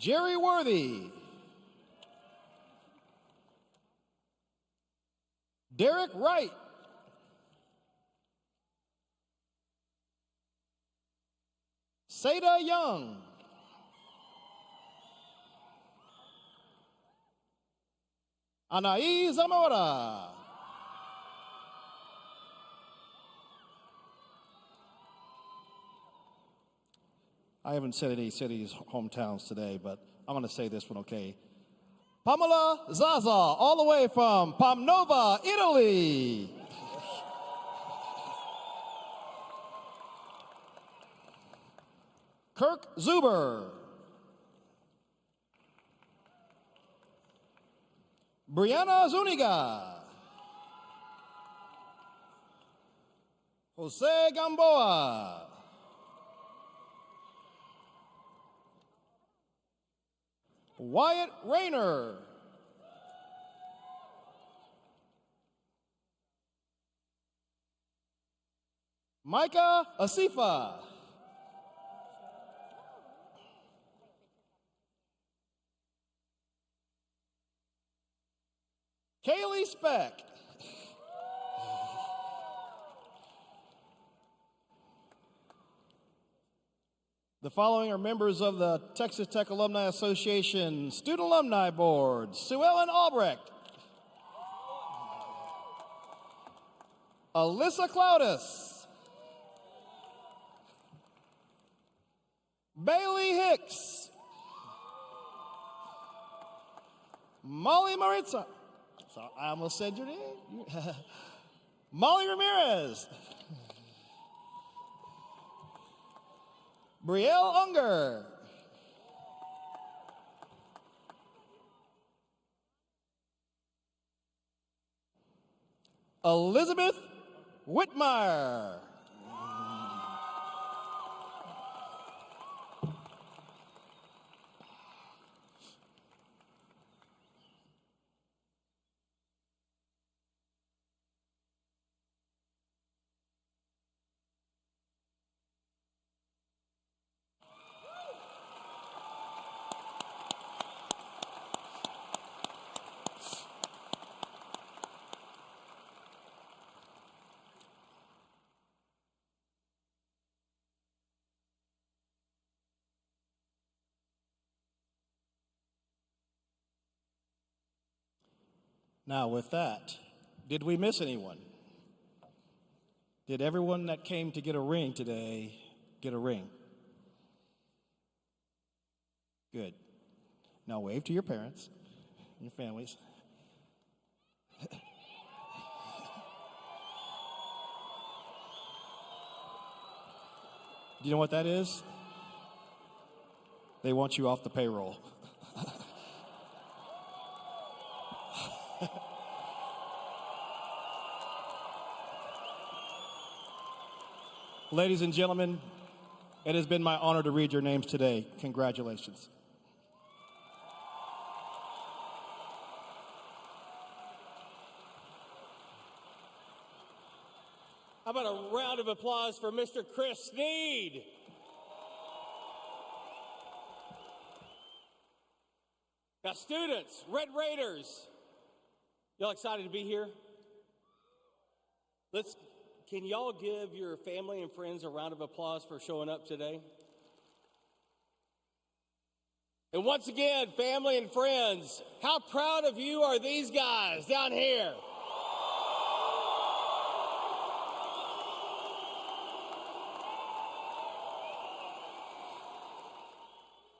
Jerry Worthy. Derek Wright. Seda Young. Anaí Zamora. I haven't said any cities' hometowns today, but I'm going to say this one, okay? Pamela Zaza, all the way from Pomnova, Italy. Kirk Zuber. Brianna Zuniga. Jose Gamboa. Wyatt Rayner. Micah Asifa. Kaylee Speck. The following are members of the Texas Tech Alumni Association Student Alumni Board: Sue Ellen Albrecht, Alyssa Cloudis, Bailey Hicks, Molly Maritza. So I almost said your name. Molly Ramirez. Brielle Unger. Elizabeth Whitmire. Now, with that, did we miss anyone? Did everyone that came to get a ring today get a ring? Good. Now wave to your parents and your families. Do you know what that is? They want you off the payroll. Ladies and gentlemen, it has been my honor to read your names today. Congratulations. How about a round of applause for Mr. Chris Sneed? Now, students, Red Raiders, y'all excited to be here? Can y'all give your family and friends a round of applause for showing up today? And once again, family and friends, how proud of you are these guys down here?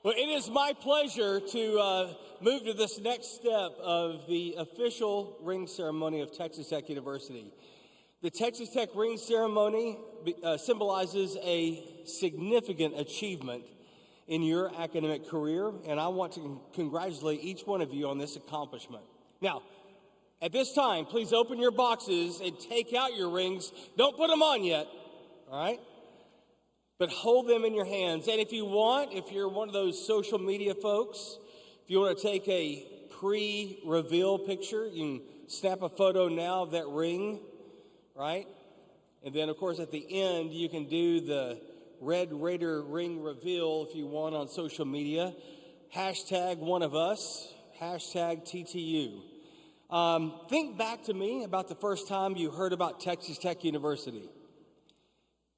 Well, it is my pleasure to move to this next step of the official ring ceremony of Texas Tech University. The Texas Tech ring ceremony symbolizes a significant achievement in your academic career, and I want to congratulate each one of you on this accomplishment. Now, at this time, please open your boxes and take out your rings. Don't put them on yet, all right? But hold them in your hands. And if you're one of those social media folks, if you want to take a pre-reveal picture, you can snap a photo now of that ring, right? And then, of course, at the end, you can do the Red Raider ring reveal if you want on social media. hashtag one of us, hashtag TTU. Think back to me about the first time you heard about Texas Tech University.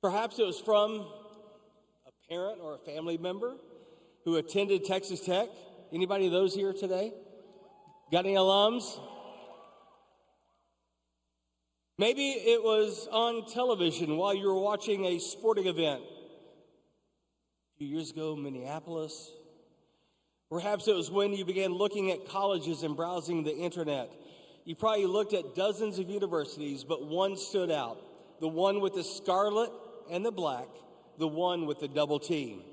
Perhaps it was from a parent or a family member who attended Texas Tech. Anybody of those here today? Got any alums? Maybe it was on television while you were watching a sporting event. A few years ago, Minneapolis. Perhaps it was when you began looking at colleges and browsing the internet. You probably looked at dozens of universities, but one stood out. The one with the scarlet and the black, the one with the double T.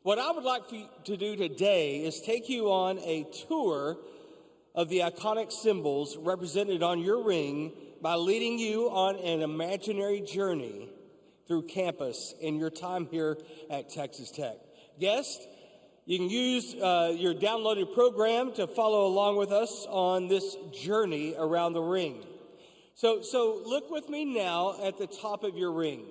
What I would like for you to do today is take you on a tour of the iconic symbols represented on your ring by leading you on an imaginary journey through campus in your time here at Texas Tech. Guests, you can use your downloaded program to follow along with us on this journey around the ring. So look with me now at the top of your ring.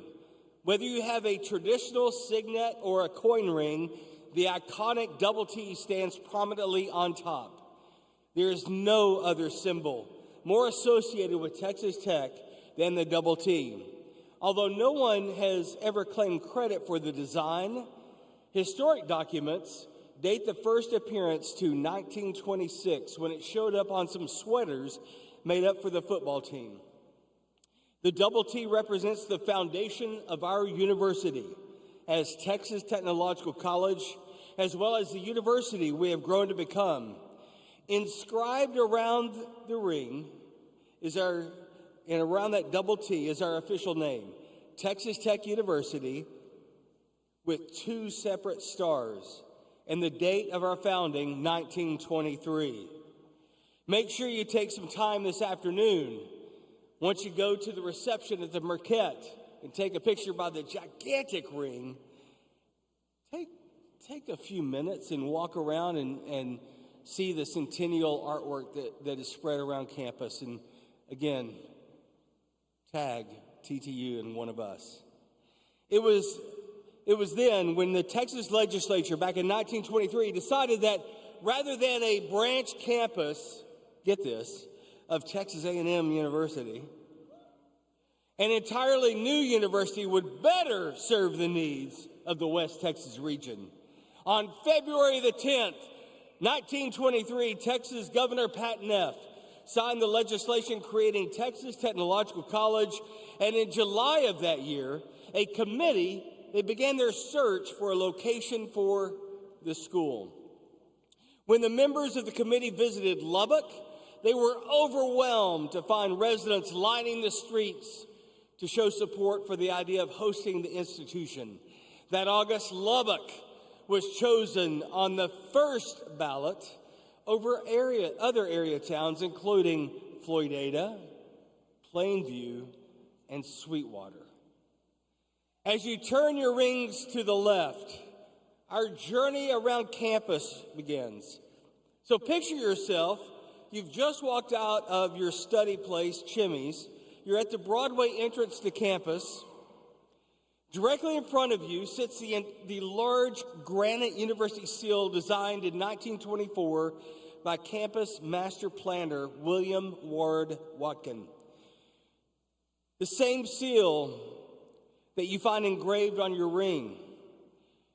Whether you have a traditional signet or a coin ring, the iconic double T stands prominently on top. There is no other symbol more associated with Texas Tech than the double T. Although no one has ever claimed credit for the design, historic documents date the first appearance to 1926 when it showed up on some sweaters made up for the football team. The double T represents the foundation of our university as Texas Technological College, as well as the university we have grown to become. Inscribed around the ring and around that double T is our official name, Texas Tech University, with two separate stars, and the date of our founding, 1923. Make sure you take some time this afternoon, once you go to the reception at the Marquette and take a picture by the gigantic ring, take a few minutes and walk around and see the centennial artwork that is spread around campus. And again, tag TTU and one of us. It was then when the Texas legislature back in 1923 decided that rather than a branch campus, get this, of Texas A&M University, an entirely new university would better serve the needs of the West Texas region. On February the 10th, 1923, Texas Governor Pat Neff signed the legislation creating Texas Technological College, and in July of that year, a committee, they began their search for a location for the school. When the members of the committee visited Lubbock, they were overwhelmed to find residents lining the streets to show support for the idea of hosting the institution. That August, Lubbock was chosen on the first ballot over other area towns, including Floydada, Plainview, and Sweetwater. As you turn your rings to the left, our journey around campus begins. So picture yourself, you've just walked out of your study place, Chimmy's. You're at the Broadway entrance to campus. Directly in front of you sits the large granite university seal designed in 1924 by campus master planner William Ward Watkin. The same seal that you find engraved on your ring.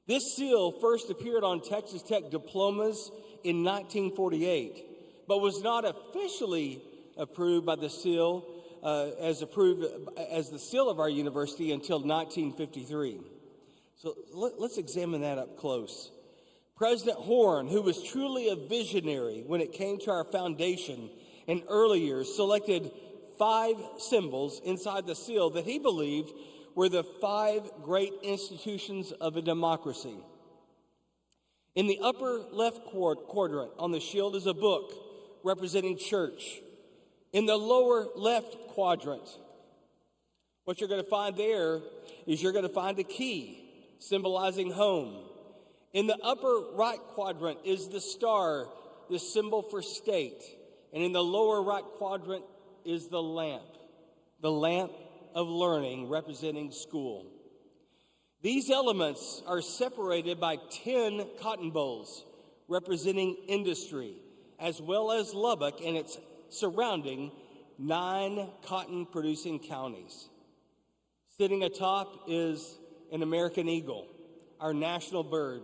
This seal first appeared on Texas Tech diplomas in 1948, but was not officially approved by the seal as the seal of our university until 1953. So let's examine that up close. President Horn, who was truly a visionary when it came to our foundation in early years, selected 5 symbols inside the seal that he believed were the 5 great institutions of a democracy. In the upper left quadrant on the shield is a book representing church. In the lower left quadrant, what you're going to find there is you're going to find a key symbolizing home. In the upper right quadrant is the star, the symbol for state. And in the lower right quadrant is the lamp of learning representing school. These elements are separated by 10 cotton bolls representing industry, as well as Lubbock and its surrounding 9 cotton-producing counties. Sitting atop is an American eagle, our national bird.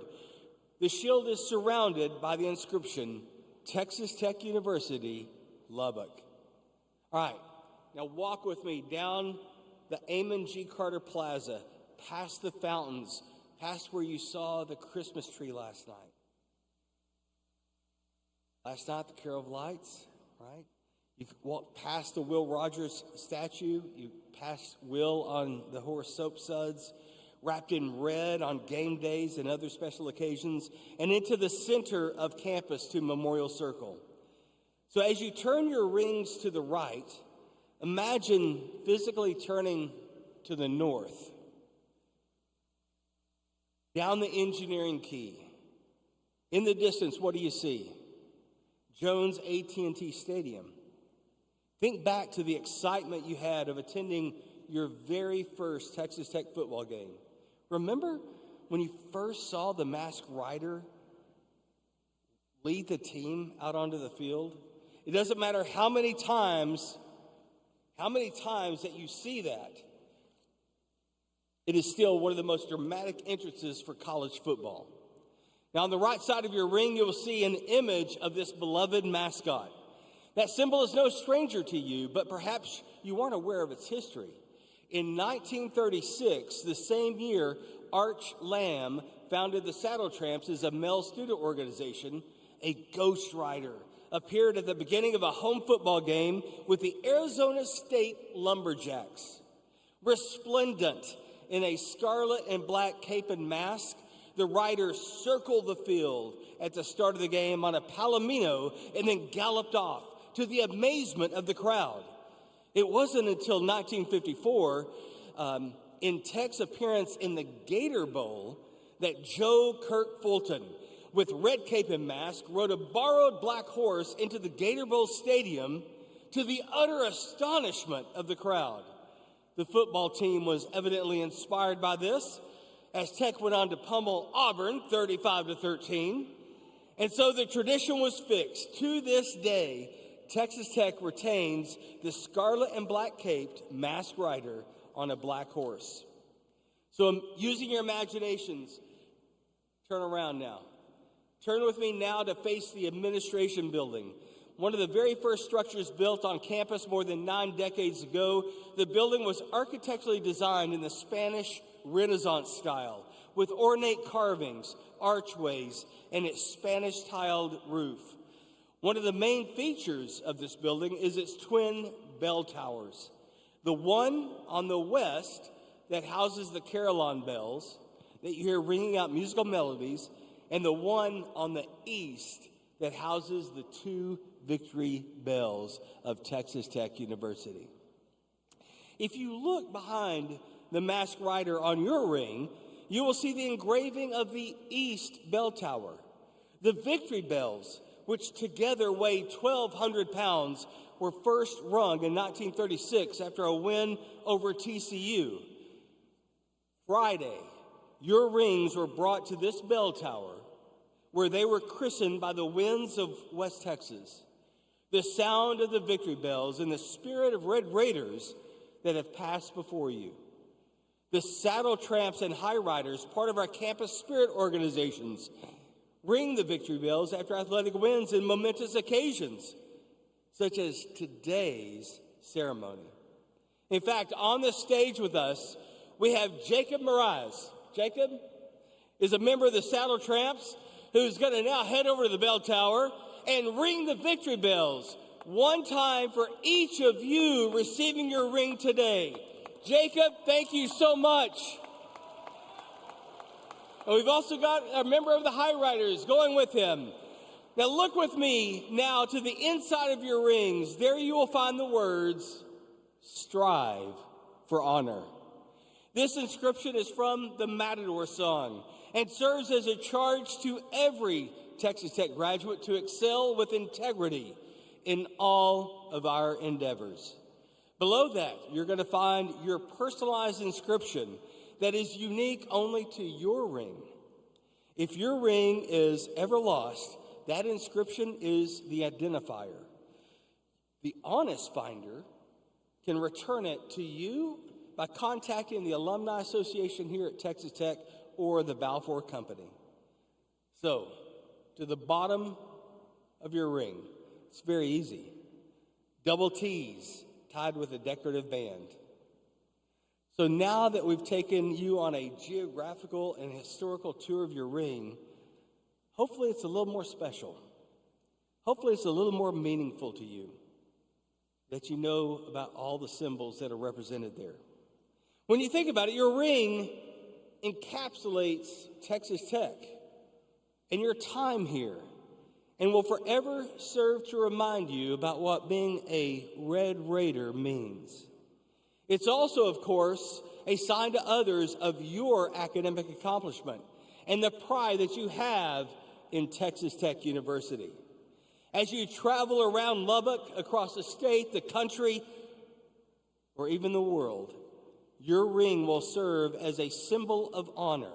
The shield is surrounded by the inscription, Texas Tech University, Lubbock. All right, now walk with me down the Amon G. Carter Plaza, past the fountains, past where you saw the Christmas tree last night. Last night, the Carol of Lights, right? You walk past the Will Rogers statue. You pass Will on the horse soap suds, wrapped in red on game days and other special occasions, and into the center of campus to Memorial Circle. So as you turn your rings to the right, imagine physically turning to the north, down the engineering key. In the distance, what do you see? Jones AT&T Stadium. Think back to the excitement you had of attending your very first Texas Tech football game. Remember when you first saw the masked rider lead the team out onto the field? It doesn't matter how many times that you see that, it is still one of the most dramatic entrances for college football. Now, on the right side of your ring, you will see an image of this beloved mascot. That symbol is no stranger to you, but perhaps you weren't aware of its history. In 1936, the same year, Arch Lamb founded the Saddle Tramps as a male student organization. A ghost rider appeared at the beginning of a home football game with the Arizona State Lumberjacks. Resplendent in a scarlet and black cape and mask, the rider circled the field at the start of the game on a palomino and then galloped off to the amazement of the crowd. It wasn't until 1954, in Tech's appearance in the Gator Bowl, that Joe Kirk Fulton, with red cape and mask, rode a borrowed black horse into the Gator Bowl stadium to the utter astonishment of the crowd. The football team was evidently inspired by this, as Tech went on to pummel Auburn 35-13. And so the tradition was fixed. To this day, Texas Tech retains the scarlet and black caped masked rider on a black horse. So using your imaginations, turn around now. Turn with me now to face the administration building. One of the very first structures built on campus more than 9 decades ago, the building was architecturally designed in the Spanish Renaissance style, with ornate carvings, archways, and its Spanish-tiled roof. One of the main features of this building is its twin bell towers. The one on the west that houses the carillon bells that you hear ringing out musical melodies, and the one on the east that houses the 2 victory bells of Texas Tech University. If you look behind the masked rider on your ring, you will see the engraving of the east bell tower. The victory bells, which together weigh 1,200 pounds, were first rung in 1936 after a win over TCU. Friday, your rings were brought to this bell tower, where they were christened by the winds of West Texas. The sound of the victory bells and the spirit of Red Raiders that have passed before you. The Saddle Tramps and High Riders, part of our campus spirit organizations, ring the victory bells after athletic wins and momentous occasions, such as today's ceremony. In fact, on the stage with us, we have Jacob Moraes. Jacob is a member of the Saddle Tramps who's going to now head over to the bell tower and ring the victory bells one time for each of you receiving your ring today. Jacob, thank you so much. And we've also got a member of the High Riders going with him. Now look with me now to the inside of your rings. There you will find the words, strive for honor. This inscription is from the Matador song and serves as a charge to every Texas Tech graduate to excel with integrity in all of our endeavors. Below that, you're going to find your personalized inscription that is unique only to your ring. If your ring is ever lost, that inscription is the identifier. The honest finder can return it to you by contacting the Alumni Association here at Texas Tech or the Balfour Company. So, to the bottom of your ring, it's very easy. Double T's tied with a decorative band. So now that we've taken you on a geographical and historical tour of your ring, hopefully it's a little more special. Hopefully it's a little more meaningful to you, that you know about all the symbols that are represented there. When you think about it, your ring encapsulates Texas Tech and your time here, and will forever serve to remind you about what being a Red Raider means. It's also, of course, a sign to others of your academic accomplishment and the pride that you have in Texas Tech University. As you travel around Lubbock, across the state, the country, or even the world, your ring will serve as a symbol of honor.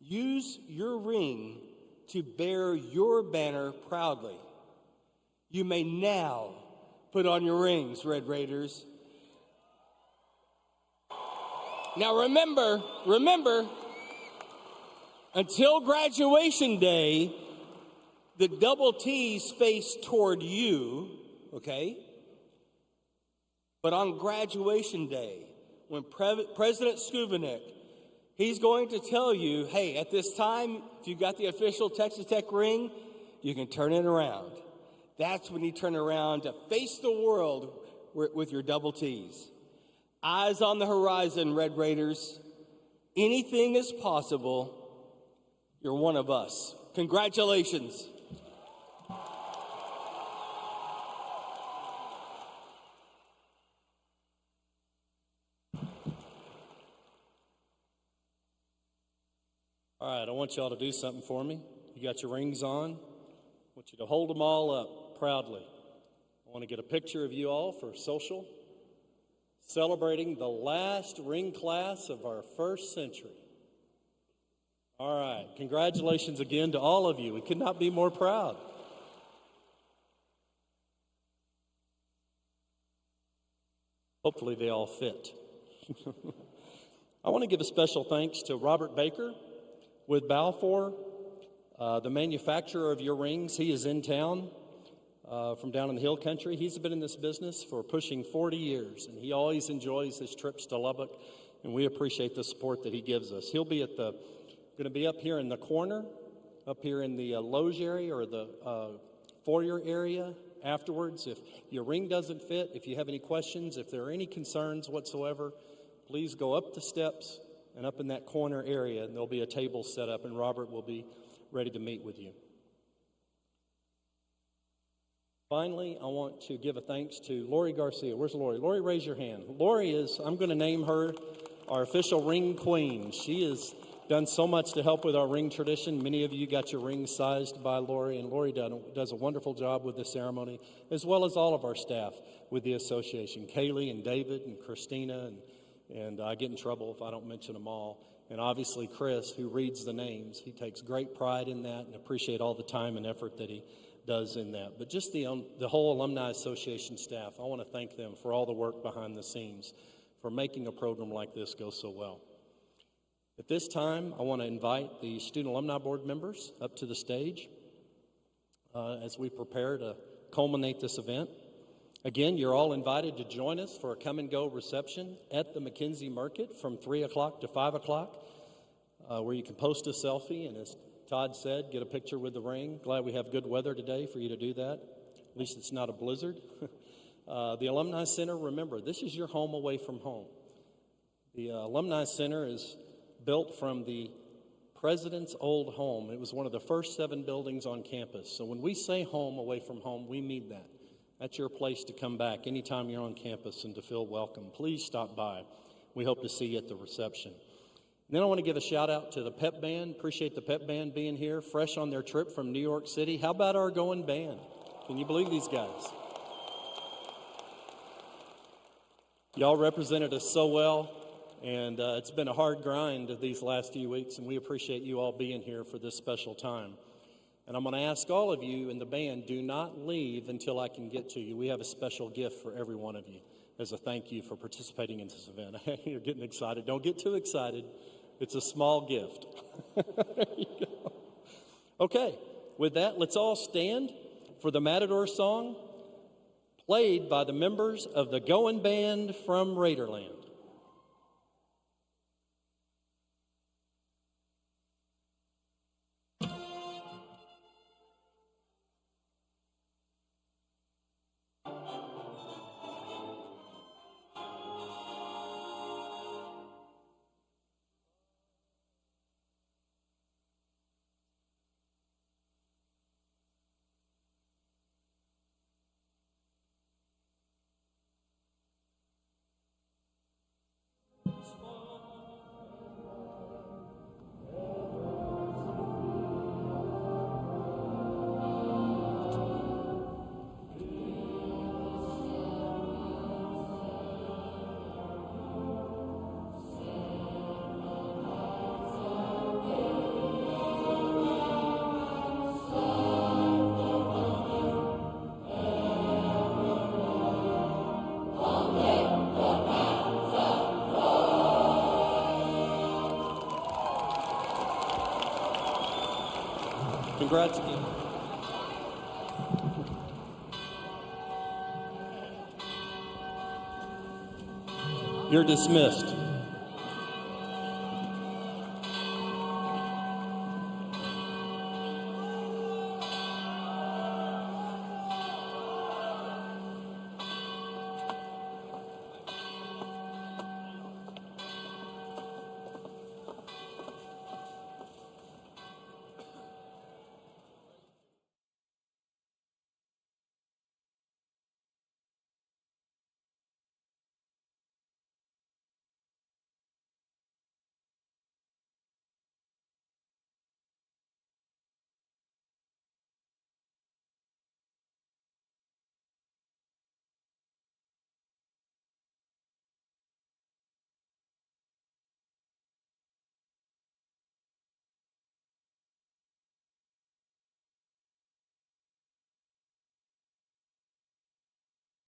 Use your ring to bear your banner proudly. You may now put on your rings, Red Raiders. Now remember, until graduation day, the double T's face toward you, okay? But on graduation day, when President Skubanek, he's going to tell you, hey, at this time, if you got the official Texas Tech ring, you can turn it around. That's when you turn around to face the world with your double T's. Eyes on the horizon, Red Raiders. Anything is possible. You're one of us. Congratulations. All right, I want y'all to do something for me. You got your rings on. I want you to hold them all up proudly. I want to get a picture of you all for social, celebrating the last ring class of our first century. All right, congratulations again to all of you. We could not be more proud. Hopefully they all fit. I want to give a special thanks to Robert Baker with Balfour, the manufacturer of your rings. He is in town from down in the hill country. He's been in this business for pushing 40 years, and he always enjoys his trips to Lubbock, and we appreciate the support that he gives us. He'll be going to be up here in the corner, up here in the loge area or the foyer area afterwards. If your ring doesn't fit, if you have any questions, if there are any concerns whatsoever, please go up the steps and up in that corner area, and there'll be a table set up, and Robert will be ready to meet with you. Finally, I want to give a thanks to Lori Garcia. Where's Lori? Lori, raise your hand. Lori is, I'm going to name her our official ring queen. She has done so much to help with our ring tradition. Many of you got your rings sized by Lori, and Lori does a wonderful job with the ceremony, as well as all of our staff with the association. Kaylee and David and Christina, and I get in trouble if I don't mention them all. And obviously Chris, who reads the names. He takes great pride in that and appreciate all the time and effort that he does in that. But just the whole Alumni Association staff, I want to thank them for all the work behind the scenes, for making a program like this go so well. At this time, I want to invite the Student Alumni Board members up to the stage as we prepare to culminate this event. Again, you're all invited to join us for a come-and-go reception at the McKenzie Market from 3 o'clock to 5 o'clock, where you can post a selfie, and as Todd said, get a picture with the ring. Glad we have good weather today for you to do that. At least it's not a blizzard. The Alumni Center, remember, this is your home away from home. The Alumni Center is built from the president's old home. It was one of the first 7 buildings on campus. So when we say home away from home, we mean that. That's your place to come back anytime you're on campus and to feel welcome. Please stop by. We hope to see you at the reception. And then I want to give a shout out to the pep band. Appreciate the pep band being here, fresh on their trip from New York City. How about our going band? Can you believe these guys? Y'all represented us so well, And it's been a hard grind these last few weeks, and we appreciate you all being here for this special time. And I'm going to ask all of you in the band, do not leave until I can get to you. We have a special gift for every one of you as a thank you for participating in this event. You're getting excited. Don't get too excited. It's a small gift. There you go. Okay, with that, let's all stand for the Matador song played by the members of the Goin' Band from Raiderland. Congrats again. You're dismissed.